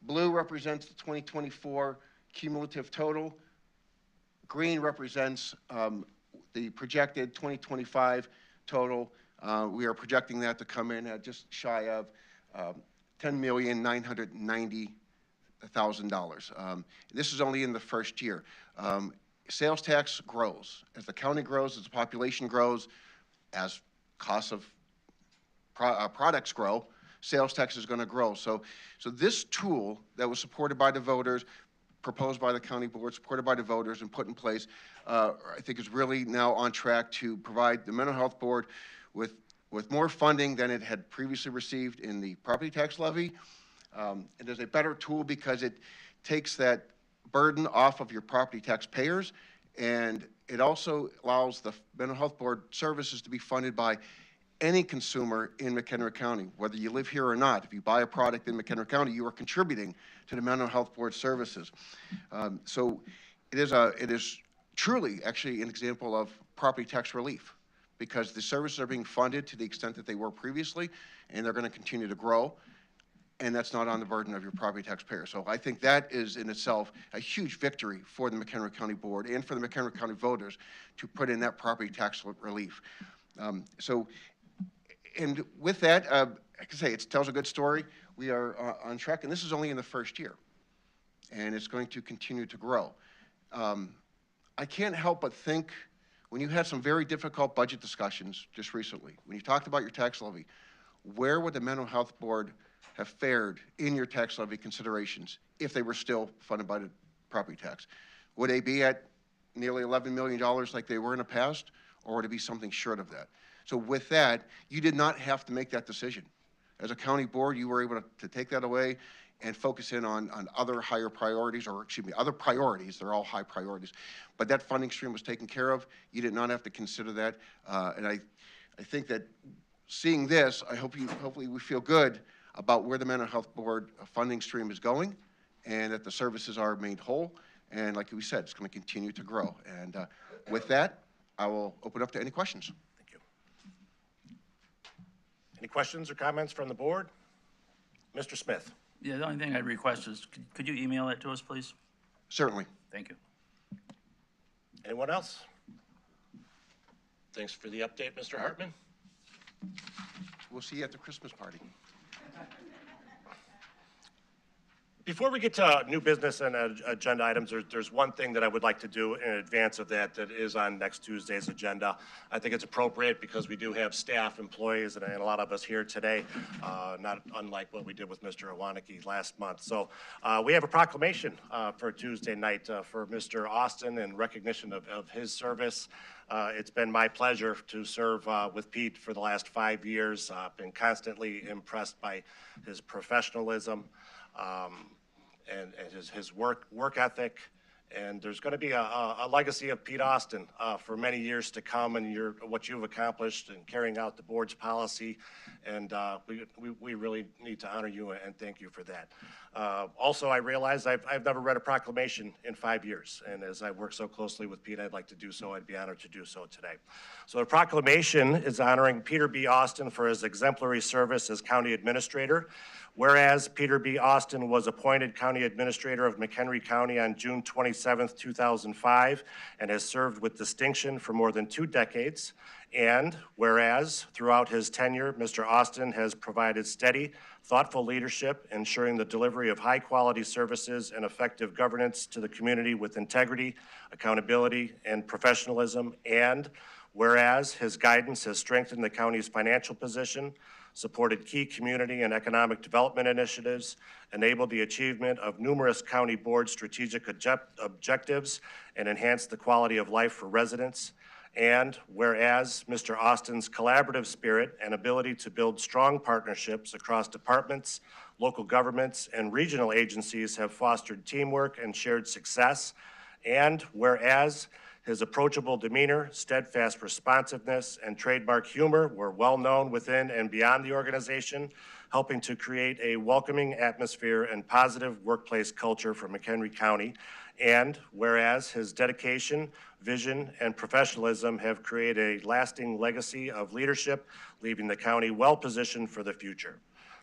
Blue represents the 2024 cumulative total. Green represents the projected 2025 total. We are projecting that to come in at just shy of $10,990,000. This is only in the first year. Sales tax grows. As the county grows, as the population grows, as costs of products grow, sales tax is going to grow. So this tool that was supported by the voters, proposed by the county board, supported by the voters, and put in place, I think is really now on track to provide the Mental Health Board with more funding than it had previously received in the property tax levy. It is a better tool because it takes that burden off of your property tax payers, and it also allows the Mental Health Board services to be funded by any consumer in McHenry County, whether you live here or not. If you buy a product in McHenry County, you are contributing to the Mental Health Board services. So it is truly actually an example of property tax relief because the services are being funded to the extent that they were previously, and they're going to continue to grow. And that's not on the burden of your property taxpayer. So I think that is in itself a huge victory for the McHenry County Board and for the McHenry County voters to put in that property tax relief. And with that, like I say, it tells a good story. We are on track, and this is only in the first year, and it's going to continue to grow. I can't help but think when you had some very difficult budget discussions just recently, when you talked about your tax levy, where would the Mental Health Board have fared in your tax levy considerations if they were still funded by the property tax? Would they be at nearly $11 million like they were in the past, or would it be something short of that? So with that, you did not have to make that decision. As a county board, you were able to take that away and focus in on other higher priorities, or excuse me, other priorities. They're all high priorities. But that funding stream was taken care of. You did not have to consider that. And I think that seeing this, hopefully we feel good about where the Mental Health Board funding stream is going and that the services are made whole. And like we said, it's going to continue to grow. And with that, I will open up to any questions. Thank you. Any questions or comments from the board? Mr. Smith. Yeah, the only thing I'd request is, could you email it to us, please? Certainly. Thank you. Anyone else? Thanks for the update, Mr. Hartman. We'll see you at the Christmas party. Before we get to new business and agenda items, there's one thing that I would like to do in advance of that is on next Tuesday's agenda. I think it's appropriate because we do have staff, employees, and a lot of us here today, not unlike what we did with Mr. Iwanicki last month. So we have a proclamation for Tuesday night for Mr. Austin in recognition of his service. It's been my pleasure to serve with Pete for the last 5 years. I've been constantly impressed by his professionalism, and his work ethic, and there's going to be a legacy of Pete Austin for many years to come, and what you've accomplished in carrying out the board's policy, and we really need to honor you and thank you for that. Also, I realize I've never read a proclamation in 5 years, and as I work so closely with Pete, I'd like to do so. I'd be honored to do so today. So the proclamation is honoring Peter B. Austin for his exemplary service as county administrator. Whereas Peter B. Austin was appointed County Administrator of McHenry County on June 27, 2005, and has served with distinction for more than 2 decades. And whereas throughout his tenure, Mr. Austin has provided steady, thoughtful leadership, ensuring the delivery of high-quality services and effective governance to the community with integrity, accountability, and professionalism. And whereas his guidance has strengthened the county's financial position, supported key community and economic development initiatives, enabled the achievement of numerous county board strategic objectives, and enhanced the quality of life for residents. And whereas Mr. Austin's collaborative spirit and ability to build strong partnerships across departments, local governments, and regional agencies have fostered teamwork and shared success. And whereas his approachable demeanor, steadfast responsiveness, and trademark humor were well known within and beyond the organization, helping to create a welcoming atmosphere and positive workplace culture for McHenry County. And whereas his dedication, vision, and professionalism have created a lasting legacy of leadership, leaving the county well-positioned for the future.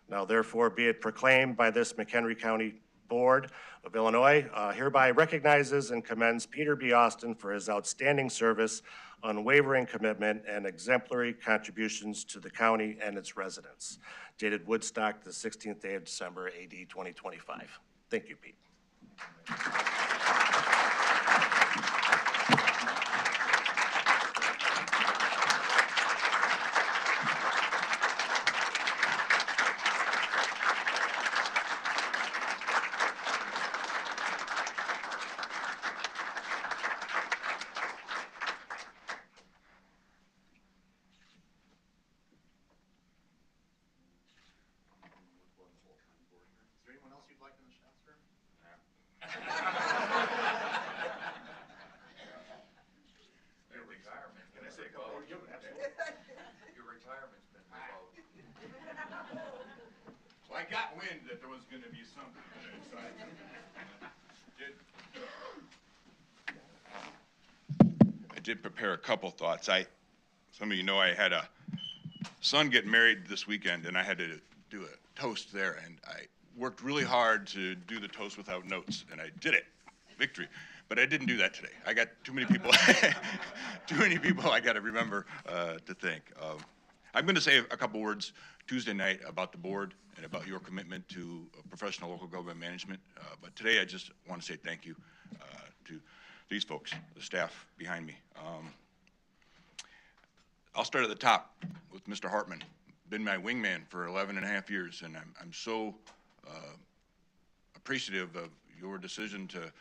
Now, therefore, be it proclaimed by this McHenry County Board of Illinois hereby recognizes and commends Peter B. Austin for his outstanding service, unwavering commitment, and exemplary contributions to the county and its residents. Dated Woodstock, the 16th day of December, AD 2025. Thank you, Pete. I got wind that there was going to be something today, so I did prepare a couple thoughts. Some of you know I had a son get married this weekend, and I had to do a toast there, and I worked really hard to do the toast without notes, and I did it. Victory. But I didn't do that today. I got too many people, I got to remember to thank. I'm going to say a couple words Tuesday night about the board and about your commitment to professional local government management. But today I just want to say thank you to these folks, the staff behind me. I'll start at the top with Mr. Hartman. Been my wingman for 11 and a half years, and I'm so appreciative of your decision to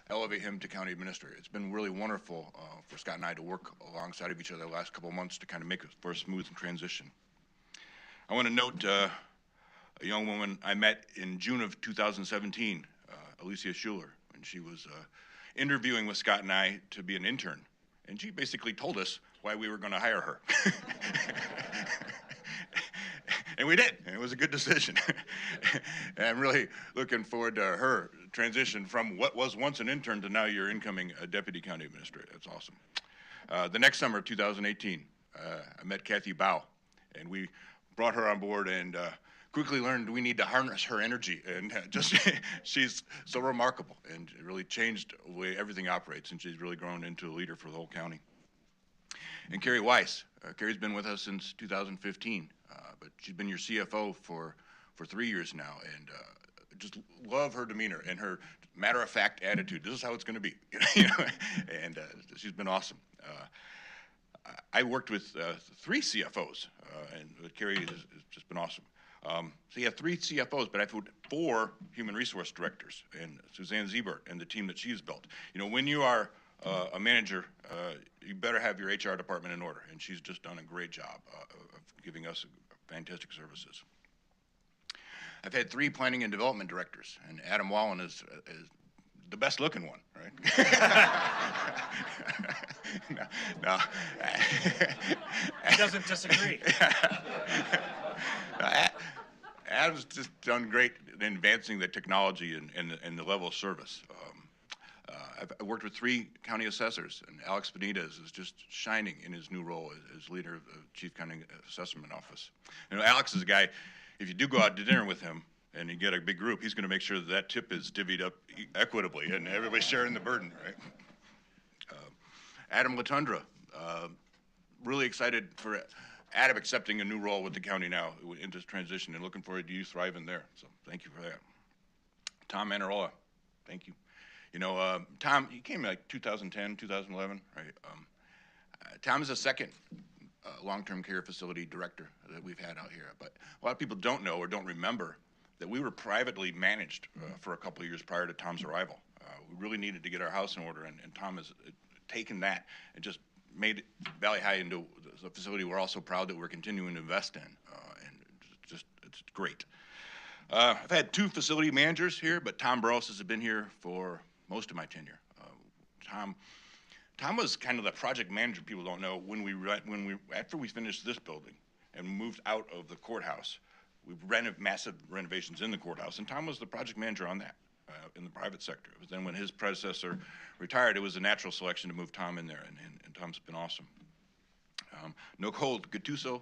elevate him to county administrator. It's been really wonderful for Scott and I to work alongside of each other the last couple of months to kind of make it for a smooth transition. I want to note a young woman I met in June of 2017, Alicia Schuler, when she was interviewing with Scott and I to be an intern. And she basically told us why we were going to hire her. And we did, and it was a good decision. And I'm really looking forward to her transition from what was once an intern to now your incoming deputy county administrator. That's awesome. The next summer of 2018, I met Kathy Bow, and we brought her on board and quickly learned we need to harness her energy. And just she's so remarkable and it really changed the way everything operates, and she's really grown into a leader for the whole county. And Carrie Weiss. Carrie's been with us since 2015, but she's been your CFO for 3 years now, and just love her demeanor and her matter-of-fact attitude. This is how it's going to be, and she's been awesome. I worked with 3 CFOs, and Carrie has just been awesome. So you have 3 CFOs, but I've had 4 human resource directors, and Suzanne Ziebert and the team that she's built. When you are a manager, you better have your HR department in order, and she's just done a great job of giving us fantastic services. I've had 3 planning and development directors, and Adam Wallen is the best looking one, right? No. He doesn't disagree. Adam's just done great in advancing the technology and the level of service. I've worked with 3 county assessors, and Alex Benitez is just shining in his new role as leader of the Chief County Assessment Office. Alex is a guy, if you do go out to dinner with him and you get a big group, he's going to make sure that tip is divvied up equitably and everybody's sharing the burden, right? Adam Latundra, really excited for Adam accepting a new role with the county now in this transition, and looking forward to you thriving there. So thank you for that. Tom Manarola, thank you. Tom, he came like 2010, 2011, right? Tom is the second long-term care facility director that we've had out here. But a lot of people don't know or don't remember that we were privately managed for a couple of years prior to Tom's arrival. We really needed to get our house in order, and Tom has taken that and just made Valley High into a facility we're also proud that we're continuing to invest in, and it's great. I've had 2 facility managers here, but Tom Burrows has been here for most of my tenure. Tom was kind of the project manager. People don't know after we finished this building and moved out of the courthouse, we massive renovations in the courthouse, and Tom was the project manager on that in the private sector. It was then when his predecessor retired, it was a natural selection to move Tom in there, and Tom's been awesome. Nicole Gattuso,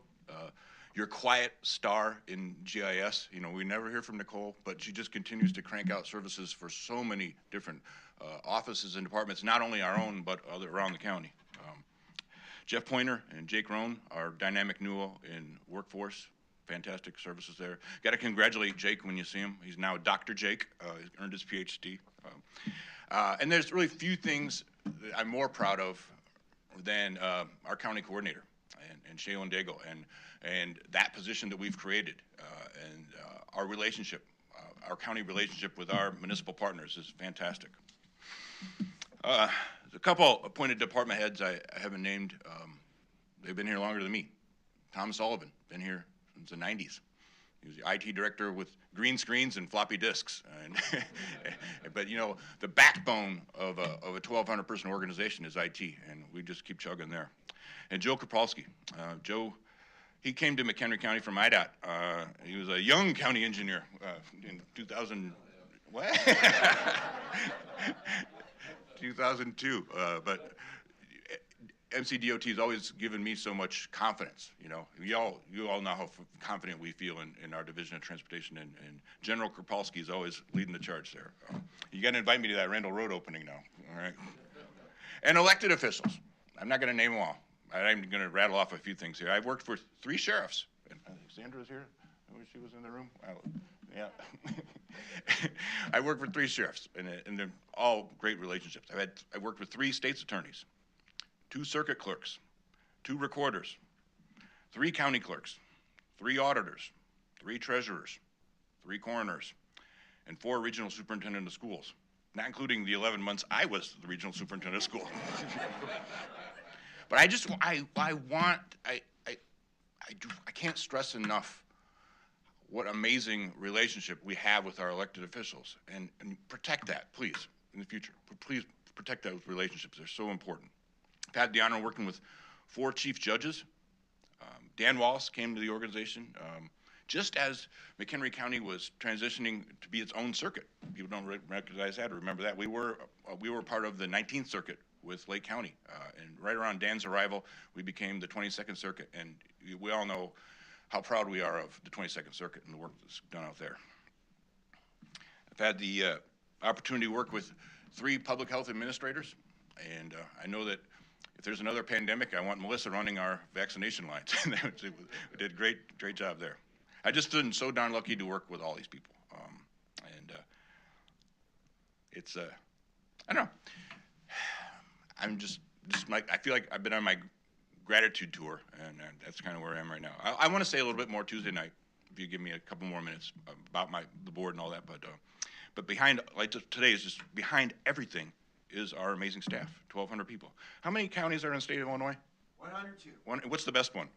your quiet star in GIS. We never hear from Nicole, but she just continues to crank out services for so many different offices and departments, not only our own, but other around the county. Jeff Pointer and Jake Rohn, our dynamic duo in workforce, fantastic services there. Got to congratulate Jake when you see him. He's now Dr. Jake. He's earned his PhD. And there's really few things that I'm more proud of than our county coordinator and Shaylin Dago and that position that we've created, and our relationship, our county relationship with our municipal partners is fantastic. There's a couple appointed department heads I haven't named. They've been here longer than me. Tom Sullivan, been here since the 90s. He was the IT director with green screens and floppy disks. But the backbone of a 1,200 person organization is IT, and we just keep chugging there. And Joe Kropalski. Joe, he came to McHenry County from IDOT. He was a young county engineer in 2002. But MCDOT has always given me so much confidence. You all know how confident we feel in our division of transportation, and General Kropalski is always leading the charge there. You got to invite me to that Randall Road opening now, all right? And elected officials. I'm not going to name them all. I'm going to rattle off a few things here. I've worked for 3 sheriffs. And Sandra's here. She was in the room. Yeah. I worked for 3 sheriffs, and they're all great relationships. I worked with 3 state's attorneys, 2 circuit clerks, 2 recorders, 3 county clerks, 3 auditors, 3 treasurers, 3 coroners, and 4 regional superintendent of schools, not including the 11 months I was the regional superintendent of school. But I can't stress enough what amazing relationship we have with our elected officials, and protect that, please, in the future. Please protect those relationships. They're so important. I've had the honor of working with 4 chief judges. Dan Wallace came to the organization. just as McHenry County was transitioning to be its own circuit. People don't recognize that or remember that. We were part of the 19th Circuit with Lake County. And right around Dan's arrival, we became the 22nd Circuit. And we all know how proud we are of the 22nd Circuit and the work that's done out there. I've had the opportunity to work with 3 public health administrators, and I know that if there's another pandemic, I want Melissa running our vaccination lines. We did a great job there. I just been so darn lucky to work with all these people. It's, I don't know. I feel like I've been on my gratitude tour, and that's kind of where I am right now. I want to say a little bit more Tuesday night, if you give me a couple more minutes about the board and all that, but behind, like today, is just behind everything is our amazing staff, 1,200 people. How many counties are in the state of Illinois? 102. What's the best one?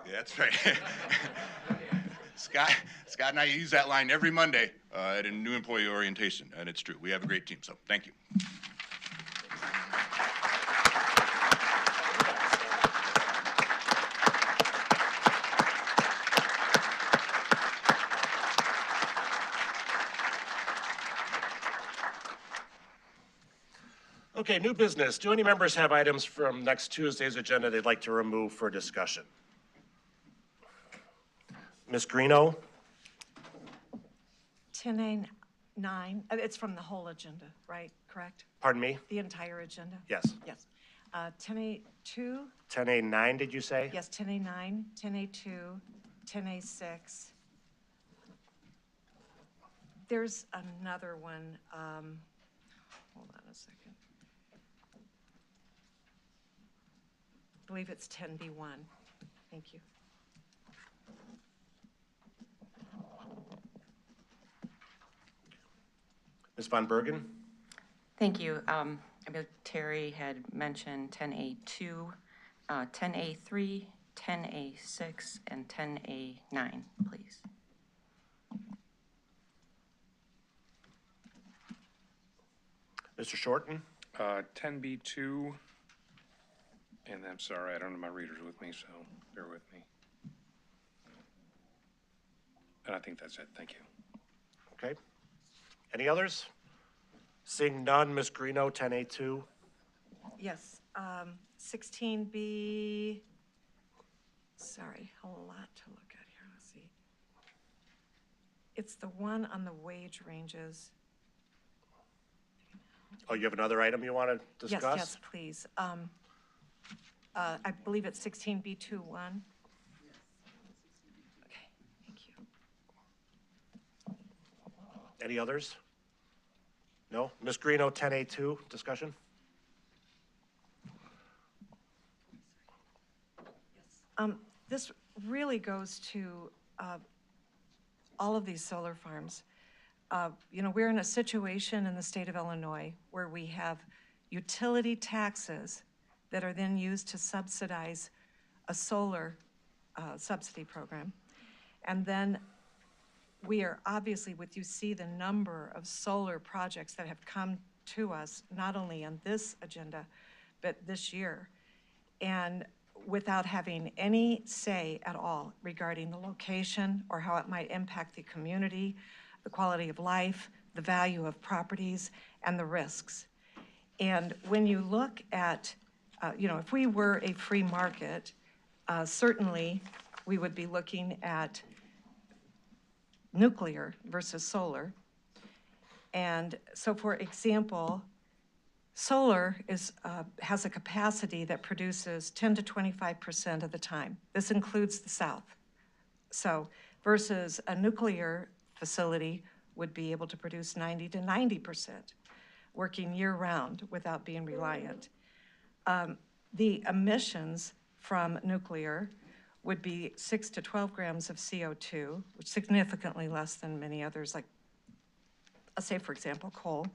Yeah, that's right. Scott and I use that line every Monday at a new employee orientation, and it's true. We have a great team, so thank you. Okay, new business. Do any members have items from next Tuesday's agenda they'd like to remove for discussion? Ms. Greeno? 10A9, it's from the whole agenda, right? Correct? Pardon me? The entire agenda? Yes. Yes. 10A2? 10A9, did you say? Yes, 10A9, 10A2, 10A6. There's another one. Hold on a second. I believe it's 10B1. Thank you. Ms. Von Bergen? Thank you. I believe Terry had mentioned 10A2, 10A3, 10A6, and 10A9, please. Mr. Shorten? 10B2, and I'm sorry, I don't have my readers with me, so bear with me. And I think that's it. Thank you. Okay. Any others? Seeing none, Ms. Greeno, 10A2. Yes, 16B, sorry, a lot to look at here, let's see. It's the one on the wage ranges. Oh, you have another item you want to discuss? Yes, please. I believe it's 16B21. Okay, thank you. Any others? No? Ms. Greeno, 10A2, discussion? This really goes to all of these solar farms. You know, we're in a situation in the state of Illinois where we have utility taxes that are then used to subsidize a solar subsidy program. And then we are obviously, you see the number of solar projects that have come to us, not only on this agenda, but this year. And without having any say at all regarding the location or how it might impact the community, the quality of life, the value of properties, and the risks. And when you look at, you know, if we were a free market, certainly we would be looking at nuclear versus solar. And so, for example, solar has a capacity that produces 10 to 25% of the time. This includes the South. So, versus a nuclear facility would be able to produce 90 to 90%, working year-round without being reliant. The emissions from nuclear would be 6 to 12 grams of CO2, which is significantly less than many others, like, say, for example, coal.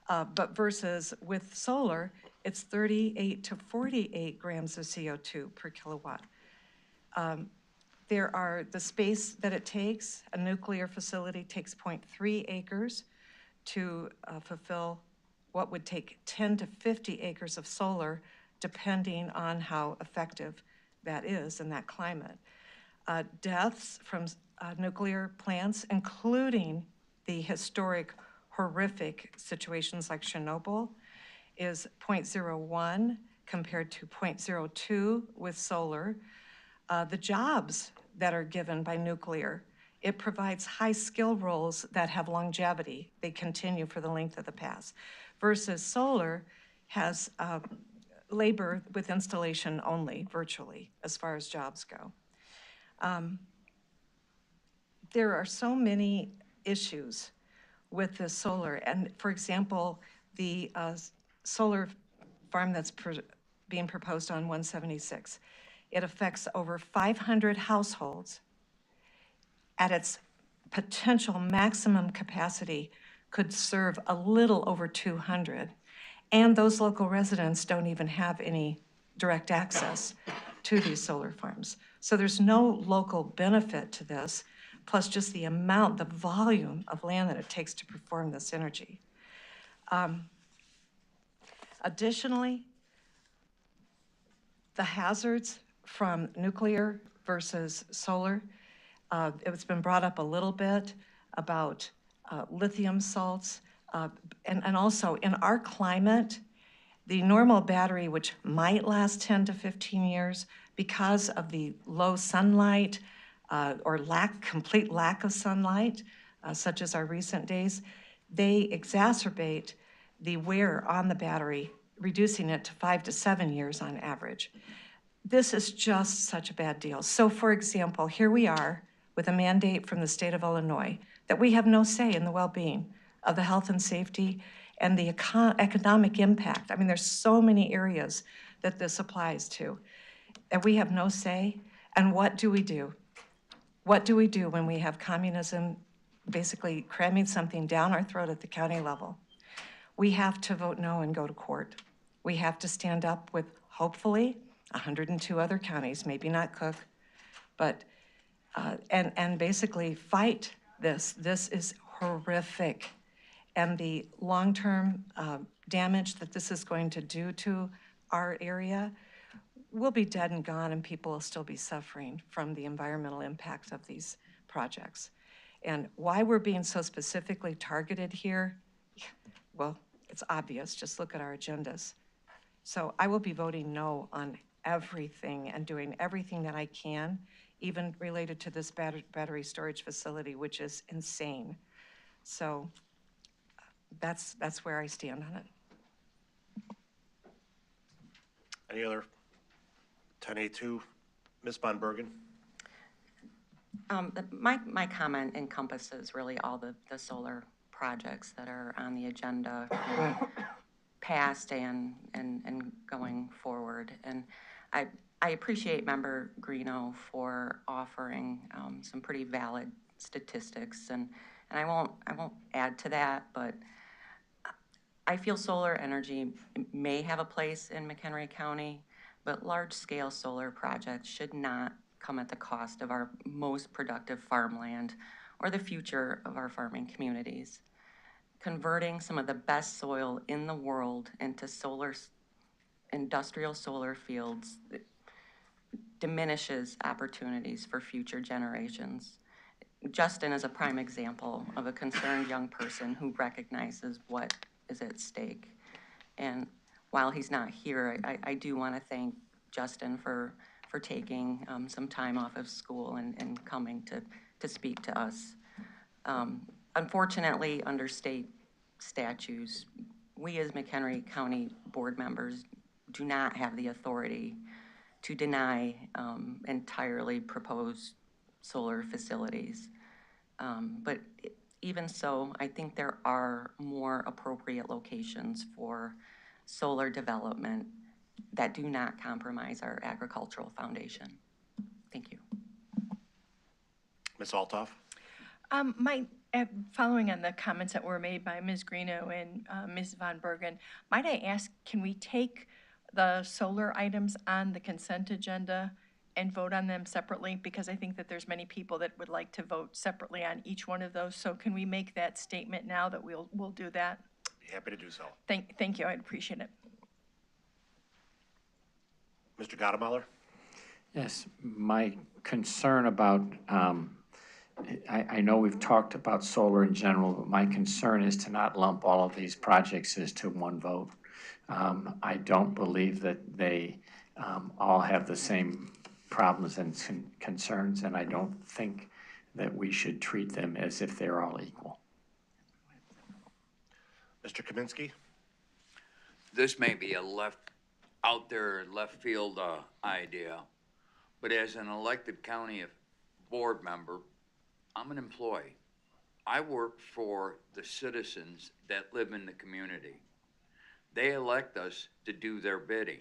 But versus with solar, it's 38 to 48 grams of CO2 per kilowatt. There are the space that it takes. A nuclear facility takes 0.3 acres to fulfill what would take 10 to 50 acres of solar, depending on how effective that is in that climate. Deaths from nuclear plants, including the historic, horrific situations like Chernobyl, is 0.01 compared to 0.02 with solar. The jobs that are given by nuclear, it provides high skill roles that have longevity. They continue for the length of the past. Versus solar has labor with installation only, virtually, as far as jobs go. There are so many issues with the solar. And for example, the solar farm that's being proposed on 176, it affects over 500 households. At its potential maximum capacity could serve a little over 200. And those local residents don't even have any direct access to these solar farms. So there's no local benefit to this, plus just the amount, the volume of land that it takes to perform this energy. Additionally, the hazards from nuclear versus solar, it's been brought up a little bit about lithium salts, and also in our climate, the normal battery, which might last 10 to 15 years, because of the low sunlight or complete lack of sunlight, such as our recent days, they exacerbate the wear on the battery, reducing it to 5 to 7 years on average. This is just such a bad deal. So for example, here we are with a mandate from the state of Illinois that we have no say in the well-being of the health and safety and the economic impact. I mean, there's so many areas that this applies to, and we have no say. And what do we do? What do we do when we have communism basically cramming something down our throat at the county level? We have to vote no and go to court. We have to stand up with, hopefully, 102 other counties, maybe not Cook, but, and basically fight this. This is horrific. And the long-term damage that this is going to do to our area, we'll be dead and gone, and people will still be suffering from the environmental impacts of these projects. And why we're being so specifically targeted here, well, it's obvious. Just look at our agendas. So I will be voting no on everything and doing everything that I can, even related to this battery storage facility, which is insane. So that's where I stand on it. Any other? 10A2, Ms. Von Bergen. My comment encompasses really all the solar projects that are on the agenda, past and going forward. And I appreciate Member Greeno for offering some pretty valid statistics, and I won't add to that, but I feel solar energy may have a place in McHenry County, but large-scale solar projects should not come at the cost of our most productive farmland or the future of our farming communities. Converting some of the best soil in the world into industrial solar fields diminishes opportunities for future generations. Justin is a prime example of a concerned young person who recognizes what is at stake. And while he's not here, I do want to thank Justin for taking some time off of school and coming to speak to us. Unfortunately, under state statutes, we as McHenry County board members do not have the authority to deny entirely proposed solar facilities. But even so, I think there are more appropriate locations for solar development that do not compromise our agricultural foundation. Thank you. Ms. Altoff? Following on the comments that were made by Ms. Greeno and Ms. Von Bergen, might I ask, can we take the solar items on the consent agenda and vote on them separately? Because I think that there's many people that would like to vote separately on each one of those. So can we make that statement now that we'll do that? Be happy to do so. Thank you. I'd appreciate it. Mr. Gottemoller? Yes, my concern about I know we've talked about solar in general, but my concern is to not lump all of these projects as to one vote. I don't believe that they all have the same problems and concerns, and I don't think that we should treat them as if they're all equal. Mr. Kaminsky? This may be a out there left field idea, but as an elected county board member, I'm an employee. I work for the citizens that live in the community. They elect us to do their bidding.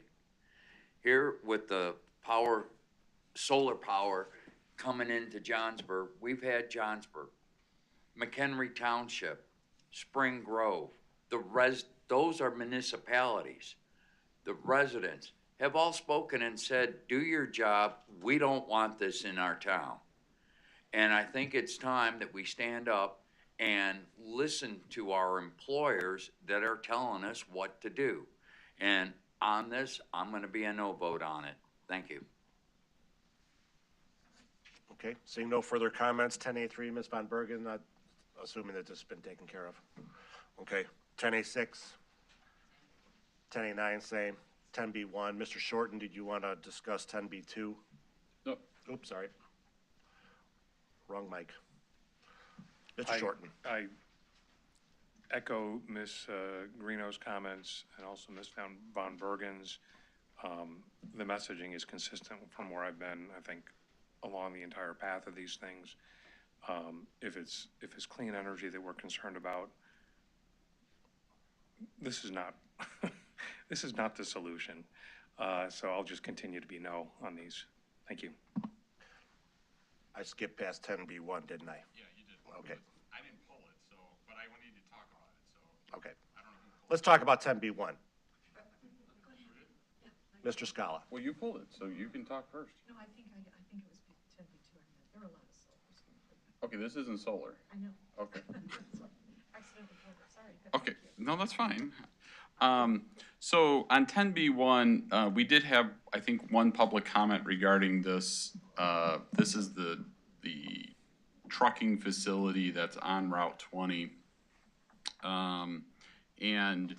Here with the solar power coming into Johnsburg, we've had Johnsburg, McHenry Township, Spring Grove, those are municipalities. The residents have all spoken and said, do your job. We don't want this in our town. And I think it's time that we stand up and listen to our employers that are telling us what to do. And on this, I'm going to be a no vote on it. Thank you. Okay, seeing no further comments, 10A3, Ms. Von Bergen, not assuming that this has been taken care of. Okay, 10A6, 10A9, same, 10B1. Mr. Shorten, did you want to discuss 10B2? No. Oops, sorry. Wrong mic. Mr. Shorten. I echo Ms. Greeno's comments and also Ms. Von Bergen's. The messaging is consistent from where I've been, I think, along the entire path of these things. If it's clean energy that we're concerned about, this is not this is not the solution. So I'll just continue to be no on these. Thank you. I skipped past 10B1, didn't I? Yeah, you did. Okay. I didn't pull it, so, but I need to talk about it, so. Okay. Let's talk about 10B1. Mr. Scala. Well, you pulled it, so you can talk first. No, I think it was 10B2. There were a lot of solars. Okay, this isn't solar. I know. Okay. Accidentally pulled it, sorry. Okay, no, that's fine. So on 10B1, we did have, I think, one public comment regarding this. This is the trucking facility that's on Route 20. And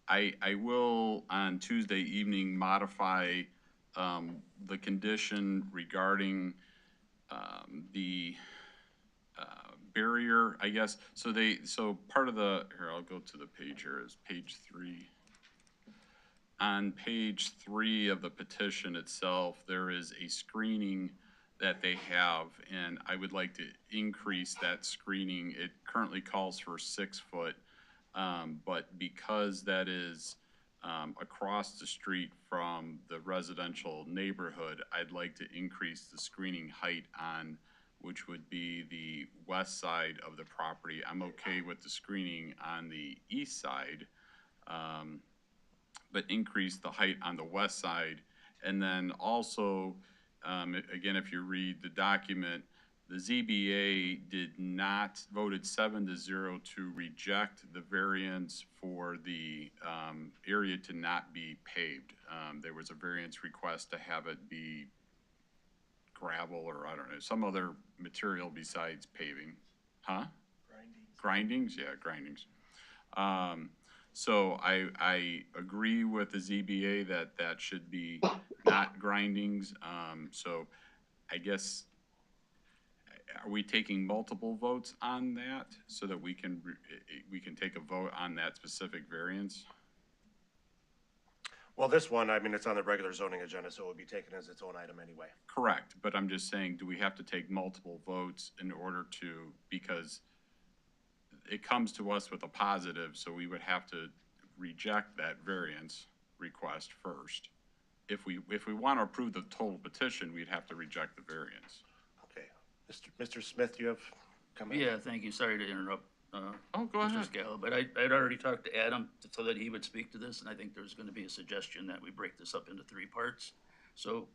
I will, on Tuesday evening, modify the condition regarding the barrier, I guess. So part of the, here, I'll go to the page here, is page 3. On page 3 of the petition itself, there is a screening that they have, and I would like to increase that screening. It currently calls for 6 foot, but because that is across the street from the residential neighborhood, I'd like to increase the screening height on, which would be the west side of the property. I'm okay with the screening on the east side, but increase the height on the west side. And then also, again, if you read the document, the ZBA voted 7-0 to reject the variance for the area to not be paved. There was a variance request to have it be gravel or, I don't know, some other material besides paving. Huh? Grindings? Yeah, grindings. So I agree with the ZBA that should be not grindings. So I guess, are we taking multiple votes on that so that we can take a vote on that specific variance? Well, this one, I mean, it's on the regular zoning agenda, so it would be taken as its own item anyway. Correct, but I'm just saying, do we have to take multiple votes in order to, because it comes to us with a positive, so we would have to reject that variance request first. If we want to approve the total petition, we'd have to reject the variance. Okay. Mr. Smith, you have comment? Yeah, thank you. Sorry to interrupt. Go ahead. Mr. Scala, but I'd already talked to Adam so that he would speak to this, and I think there's going to be a suggestion that we break this up into 3 parts. So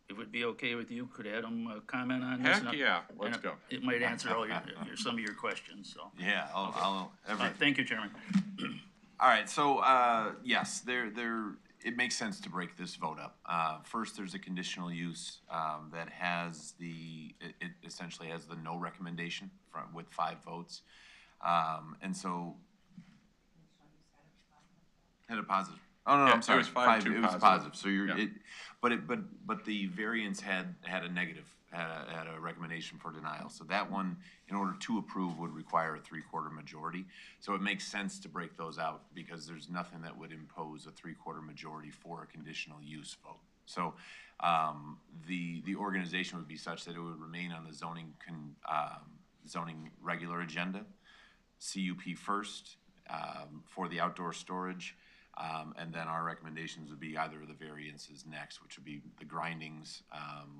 if it would be okay with you, could Adam comment on this? Heck yeah, let's go. It might answer all some of your questions, so. Yeah, Thank you, Chairman. All right, so yes, there it makes sense to break this vote up. First, there's a conditional use that has it essentially has the no recommendation with 5 votes. And so, had a positive. Oh, no, Yeah, I'm sorry. it was 5-2 It was positive. positive. So Yeah. but the variance had a negative, had a recommendation for denial. So that one, in order to approve, would require a 3/4 majority. So it makes sense to break those out because there's nothing that would impose a 3/4 majority for a conditional use vote. So the organization would be such that it would remain on the zoning regular agenda, CUP first for the outdoor storage. And then our recommendations would be either of the variances next, which would be the grindings,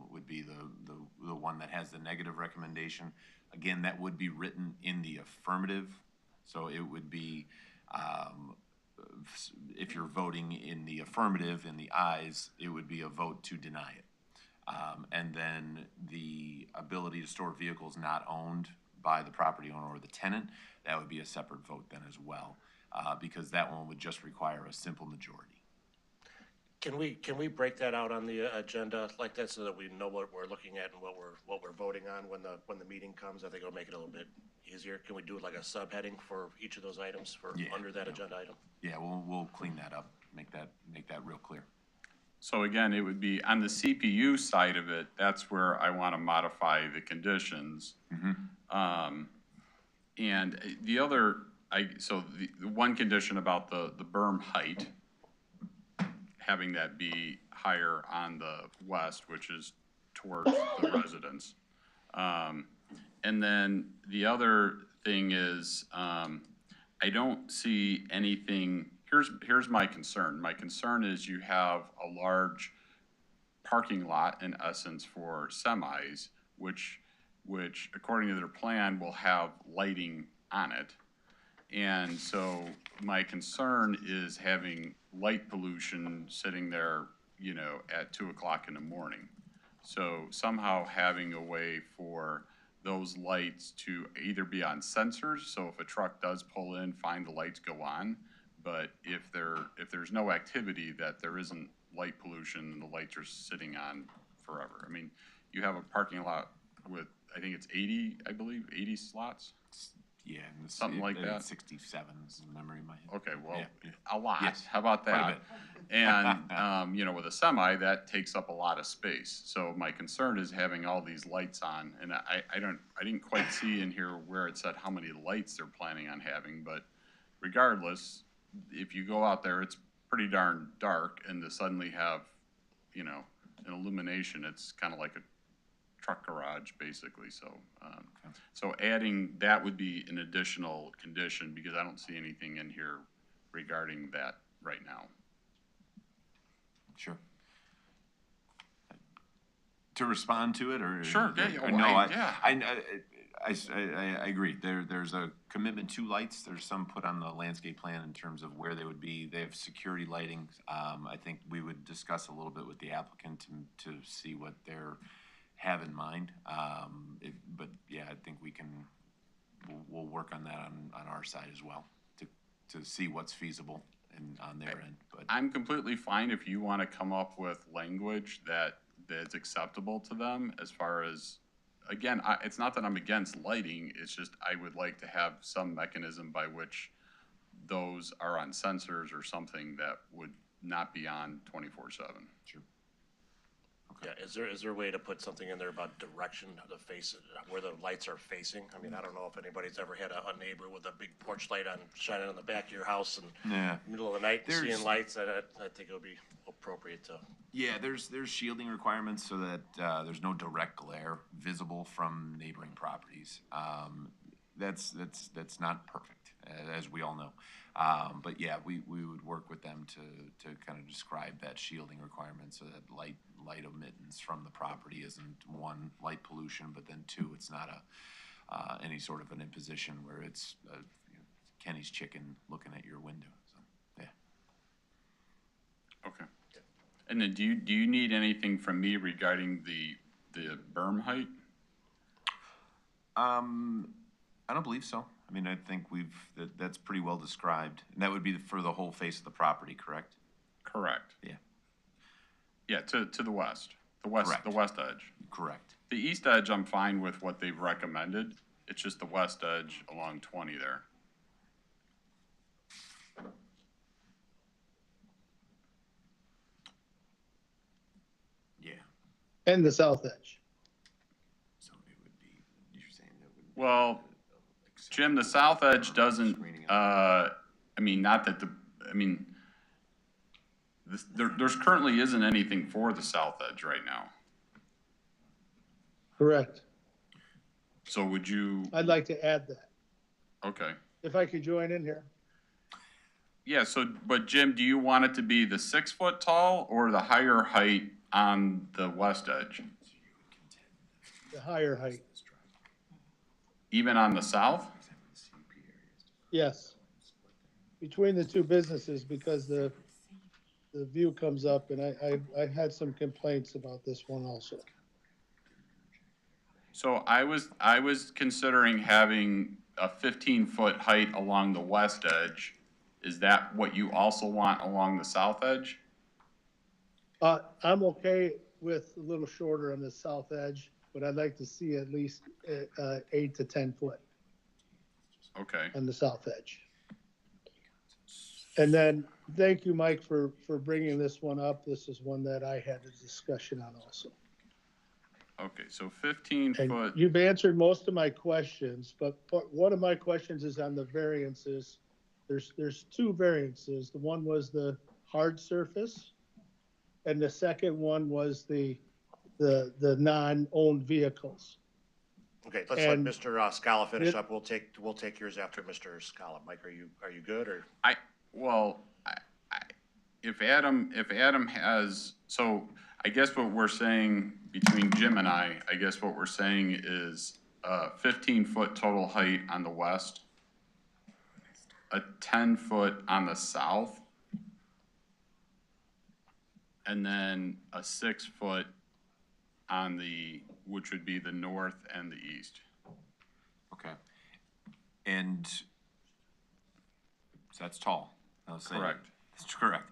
would be the one that has the negative recommendation. Again, that would be written in the affirmative. So it would be, if you're voting in the affirmative, in the ayes, it would be a vote to deny it. And then the ability to store vehicles not owned by the property owner or the tenant, that would be a separate vote then as well. Because that one would just require a simple majority. Can we break that out on the agenda like that so that we know what we're looking at and what we're voting on when the meeting comes? I think it'll make it a little bit easier. Can we do like a subheading for each of those items for under that agenda item? Yeah, we'll clean that up, make that real clear. So again, it would be on the CPU side of it, that's where I want to modify the conditions. And the other, so the one condition about the berm height, having that be higher on the west, which is towards the residents. And then the other thing is, I don't see anything, here's my concern. My concern is you have a large parking lot in essence for semis, which according to their plan will have lighting on it. And so my concern is having light pollution sitting there, at 2 o'clock in the morning. So somehow having a way for those lights to either be on sensors, so if a truck does pull in, the lights go on. But if there's no activity, that there isn't light pollution and the lights are sitting on forever. I mean, you have a parking lot with, I think it's 80 slots? Yeah, something like that. 67 is the memory in my head. Okay, well, yeah. A lot. Yes. How about Quite a that? And with a semi, that takes up a lot of space. So my concern is having all these lights on, and I didn't quite see in here where it said how many lights they're planning on having. But regardless, if you go out there, it's pretty darn dark, and to suddenly have, an illumination, it's kind of like a truck garage, basically. So, so adding that would be an additional condition because I don't see anything in here regarding that right now. Sure. To respond to it, or sure, or no? I agree. There's a commitment to lights. There's some put on the landscape plan in terms of where they would be. They have security lighting. I think we would discuss a little bit with the applicant to see what they're have in mind. But yeah, I think we'll work on that on our side as well to see what's feasible and on their end. But I'm completely fine if you want to come up with language that's acceptable to them as far as, again, it's not that I'm against lighting, it's just I would like to have some mechanism by which those are on sensors or something that would not be on 24/7. Sure. Yeah, is there a way to put something in there about direction of the face, where the lights are facing? I mean, I don't know if anybody's ever had a neighbor with a big porch light on, shining on the back of your house and middle of the night seeing lights. I think it would be appropriate to. Yeah, there's shielding requirements so that there's no direct glare visible from neighboring properties. That's not perfect, as we all know. But yeah, we would work with them to kind of describe that shielding requirement so that light emittance from the property isn't, one, light pollution, but then two, it's not any sort of an imposition where it's Kenny's chicken looking at your window. So yeah. Okay. And then do you need anything from me regarding the berm height? I don't believe so. I mean, I think that's pretty well described, and that would be for the whole face of the property, correct? Correct. Yeah. Yeah, to the west, the west, Correct. the west edge. Correct. The east edge, I'm fine with what they've recommended. It's just the west edge along 20 there. Yeah. And the south edge. So it would be, you're saying that would. Well, Jim, the south edge doesn't, I mean, not that the, I mean, there's currently isn't anything for the south edge right now. Correct. So would you, I'd like to add that, okay. if I could join in here. Yeah, so, but Jim, do you want it to be the 6 foot tall or the higher height on the west edge? The higher height. Even on the south? Yes. Between the two businesses, because the view comes up, and I had some complaints about this one also. So I was considering having a 15-foot height along the west edge. Is that what you also want along the south edge? I'm okay with a little shorter on the south edge, but I'd like to see at least 8 to 10 foot. Okay. On the south edge. And then, thank you, Mike, for bringing this one up. This is one that I had a discussion on also. Okay, so 15 foot. You've answered most of my questions, but one of my questions is on the variances. There's two variances. The one was the hard surface, and the second one was the non-owned vehicles. Okay, let's let Mr. Scala finish up. We'll take yours after Mr. Scala. Mike, are you good or? If Adam has, so I guess what we're saying between Jim and I guess what we're saying is 15-foot total height on the west, a 10-foot on the south, and then a 6-foot on the, which would be the north and the east. Okay. And so that's tall. Correct. That's correct.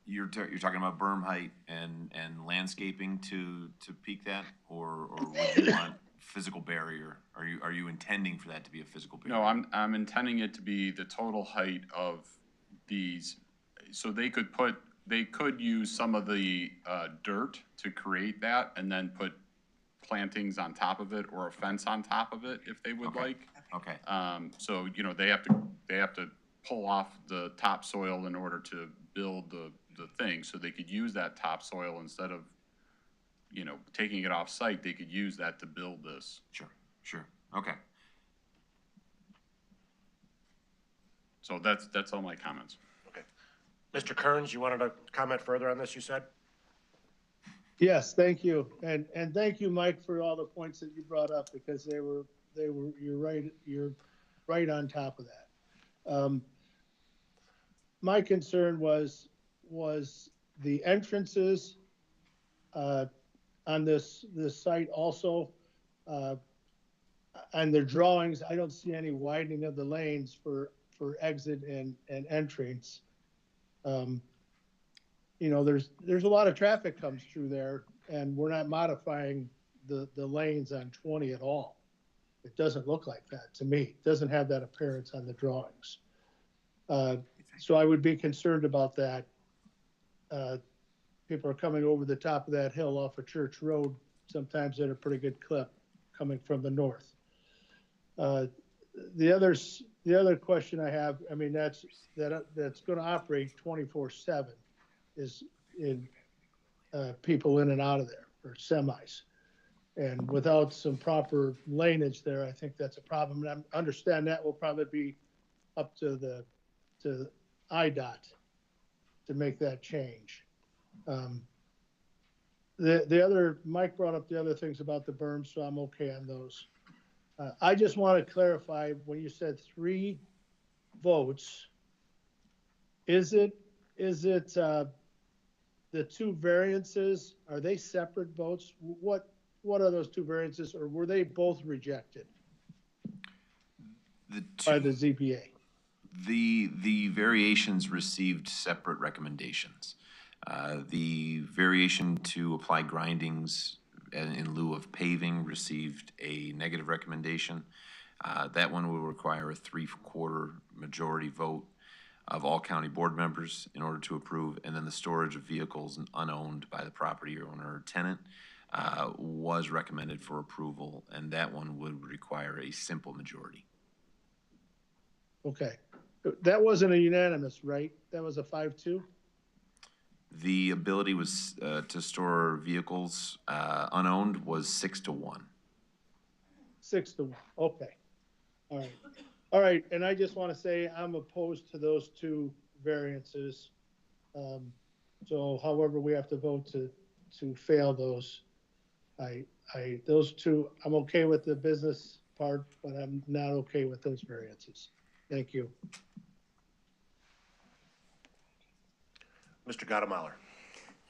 You're talking about berm height and landscaping to peak that, or would you want physical barrier? Are you intending for that to be a physical barrier? No, I'm intending it to be the total height of these. So they could use some of the dirt to create that, and then put plantings on top of it or a fence on top of it if they would like. Okay. So they have to pull off the topsoil in order to build the thing. So they could use that topsoil instead of taking it off site. They could use that to build this. Sure. Okay. So that's all my comments. Okay. Mr. Kearns, you wanted to comment further on this, you said? Yes, thank you. And thank you, Mike, for all the points that you brought up, because you're right on top of that. My concern was the entrances on this site also. On their drawings, I don't see any widening of the lanes for exit and entrance. There's a lot of traffic comes through there, and we're not modifying the lanes on 20 at all. It doesn't look like that to me. It doesn't have that appearance on the drawings. So I would be concerned about that. People are coming over the top of that hill off of Church Road, sometimes at a pretty good clip coming from the north. The other question I have, I mean, that's going to operate 24/7 is in people in and out of there, or semis. And without some proper laneage there, I think that's a problem. And I understand that will probably be up to IDOT to make that change. Mike brought up the other things about the berms, so I'm okay on those. I just want to clarify, when you said 3 votes, is it the 2 variances, are they separate votes? What are those 2 variances, or were they both rejected by the ZBA? The variations received separate recommendations. The variation to apply grindings in lieu of paving received a negative recommendation. That one will require a 3/4 majority vote of all county board members in order to approve. And then the storage of vehicles unowned by the property owner or tenant was recommended for approval, and that one would require a simple majority. Okay. That wasn't a unanimous, right? That was a 5-2? The ability was to store vehicles unowned was 6-1. 6-1, okay. All right. All right, and I just want to say I'm opposed to those two variances. So however we have to vote to fail those, those two, I'm okay with the business part, but I'm not okay with those variances. Thank you. Mr. Gottemoller.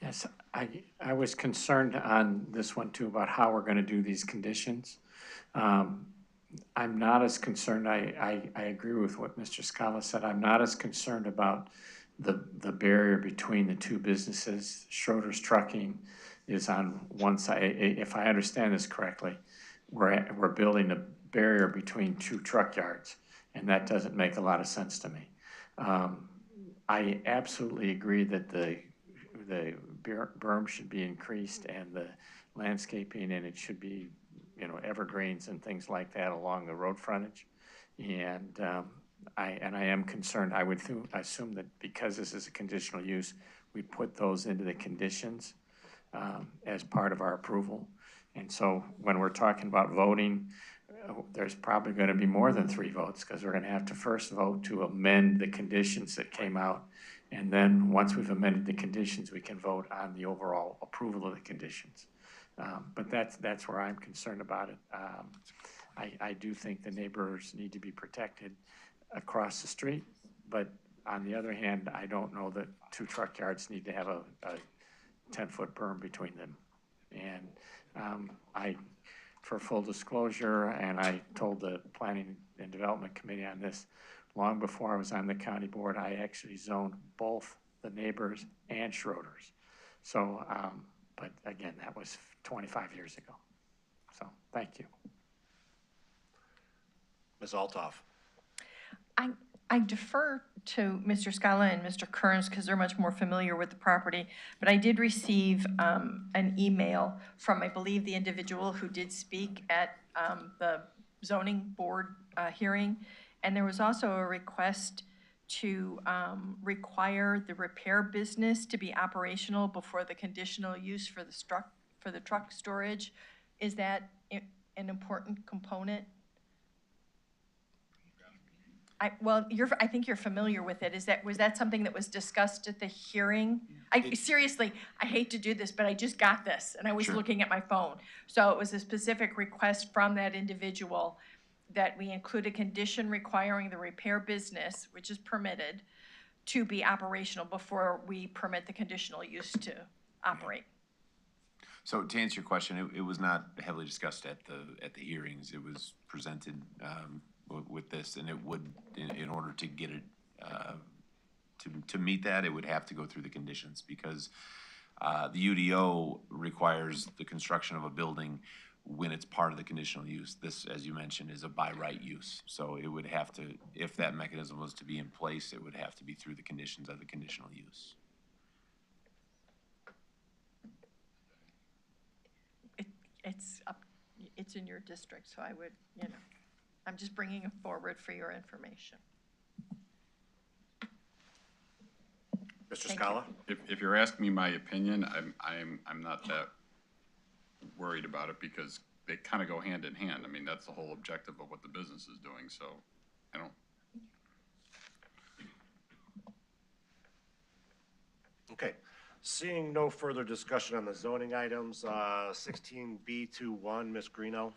Yes, I was concerned on this one too about how we're going to do these conditions. I'm not as concerned, I agree with what Mr. Scala said. I'm not as concerned about the barrier between the two businesses. Schroeder's Trucking is on one side. If I understand this correctly, we're building a barrier between two truck yards, and that doesn't make a lot of sense to me. I absolutely agree that the berm should be increased and the landscaping, and it should be, you know, evergreens and things like that along the road frontage. And I am concerned. I would assume that because this is a conditional use, we put those into the conditions as part of our approval. And so when we're talking about voting, there's probably going to be more than 3 votes, because we're going to have to first vote to amend the conditions that came out. And then once we've amended the conditions, we can vote on the overall approval of the conditions. But that's where I'm concerned about it. I do think the neighbors need to be protected across the street, but on the other hand, I don't know that 2 truck yards need to have a 10-foot berm between them. And for full disclosure, and I told the Planning and Development Committee on this long before I was on the county board, I actually zoned both the neighbors and Schroeder's. So, but again, that was 25 years ago. So, thank you. Ms. Altoff. I defer to Mr. Scala and Mr. Kearns because they're much more familiar with the property, but I did receive an email from, I believe, the individual who did speak at the zoning board hearing, and there was also a request to require the repair business to be operational before the conditional use for the truck storage. Is that an important component? I think you're familiar with it. Was that something that was discussed at the hearing? Seriously, I hate to do this, but I just got this and I was looking at my phone. So it was a specific request from that individual that we include a condition requiring the repair business, which is permitted, to be operational before we permit the conditional use to operate. So to answer your question, it was not heavily discussed at the hearings. It was presented with this, and it would, in order to get it to meet that, it would have to go through the conditions, because the UDO requires the construction of a building when it's part of the conditional use. This, as you mentioned, is a by right use. So it would have to, if that mechanism was to be in place, it would have to be through the conditions of the conditional use. It's in your district, so I would, I'm just bringing it forward for your information. Mr. Scala? If you're asking me my opinion, I'm not that worried about it, because they kind of go hand in hand. I mean, that's the whole objective of what the business is doing, so I don't. Okay. Seeing no further discussion on the zoning items, 16B21, Ms. Greeno,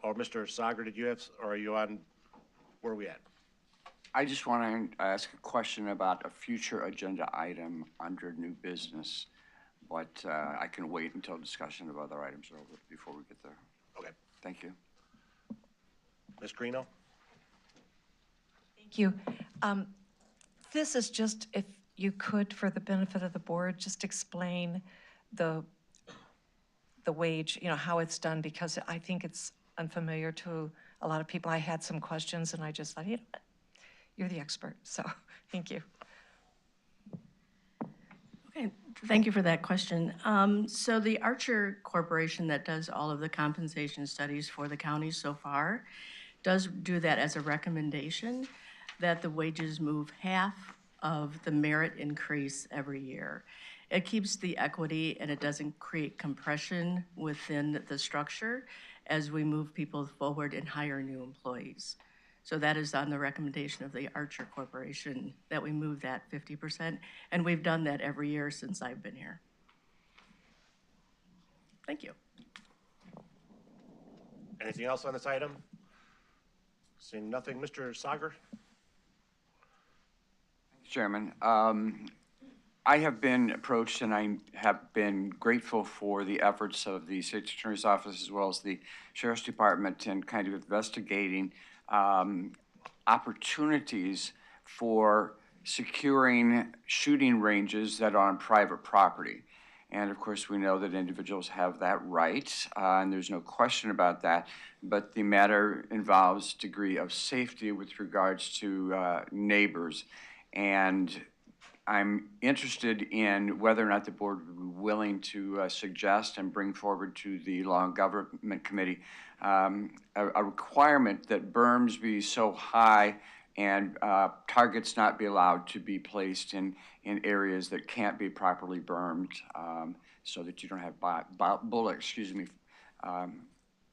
or Mr. Sager, did you have, or are you on, where are we at? I just want to ask a question about a future agenda item under new business, but I can wait until discussion of other items are over before we get there. Okay. Thank you. Ms. Greeno? Thank Thank you. This is just, if you could, for the benefit of the board, just explain the wage, how it's done, because I think it's unfamiliar to a lot of people. I had some questions and I just thought, you're the expert, so thank you. Okay, thank you for that question. So the Archer Corporation that does all of the compensation studies for the county so far does do that as a recommendation that the wages move half of the merit increase every year. It keeps the equity and it doesn't create compression within the structure as we move people forward and hire new employees. So that is on the recommendation of the Archer Corporation that we move that 50%, and we've done that every year since I've been here. Thank you. Anything else on this item? Seeing nothing, Mr. Sager? Chairman, I have been approached and I have been grateful for the efforts of the State's Attorney's Office as well as the Sheriff's Department in kind of investigating opportunities for securing shooting ranges that are on private property. And of course, we know that individuals have that right, and there's no question about that. But the matter involves degree of safety with regards to neighbors. And I'm interested in whether or not the board would be willing to suggest and bring forward to the Law and Government Committee a requirement that berms be so high and targets not be allowed to be placed in areas that can't be properly bermed, so that you don't have bullets,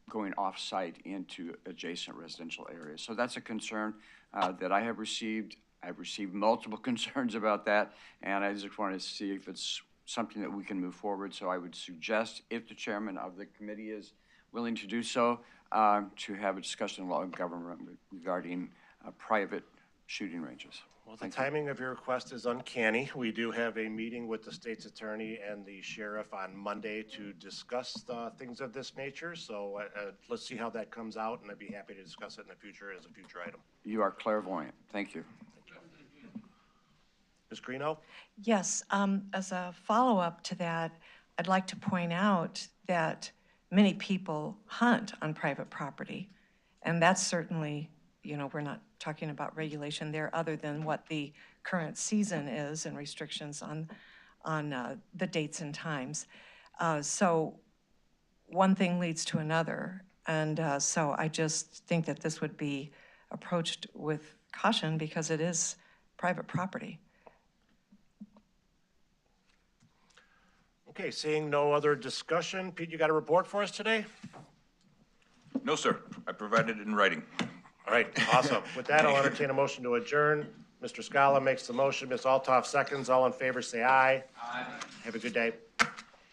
going off-site into adjacent residential areas. So that's a concern that I have received. I've received multiple concerns about that, and I just wanted to see if it's something that we can move forward. So I would suggest, if the chairman of the committee is willing to do so, to have a discussion in law and government regarding private shooting ranges. Well, the timing of your request is uncanny. We do have a meeting with the state's attorney and the sheriff on Monday to discuss things of this nature. So let's see how that comes out, and I'd be happy to discuss it in the future as a future item. You are clairvoyant. Thank you. Ms. Greeno? Yes, as a follow-up to that, I'd like to point out that many people hunt on private property, and that's certainly, we're not talking about regulation there other than what the current season is and restrictions on the dates and times. So one thing leads to another, and so I just think that this would be approached with caution because it is private property. Okay, seeing no other discussion, Pete, you got a report for us today? No, sir. I provided it in writing. All right, awesome. With that, I'll entertain a motion to adjourn. Mr. Scala makes the motion. Ms. Althoff seconds. All in favor, say aye. Aye. Have a good day.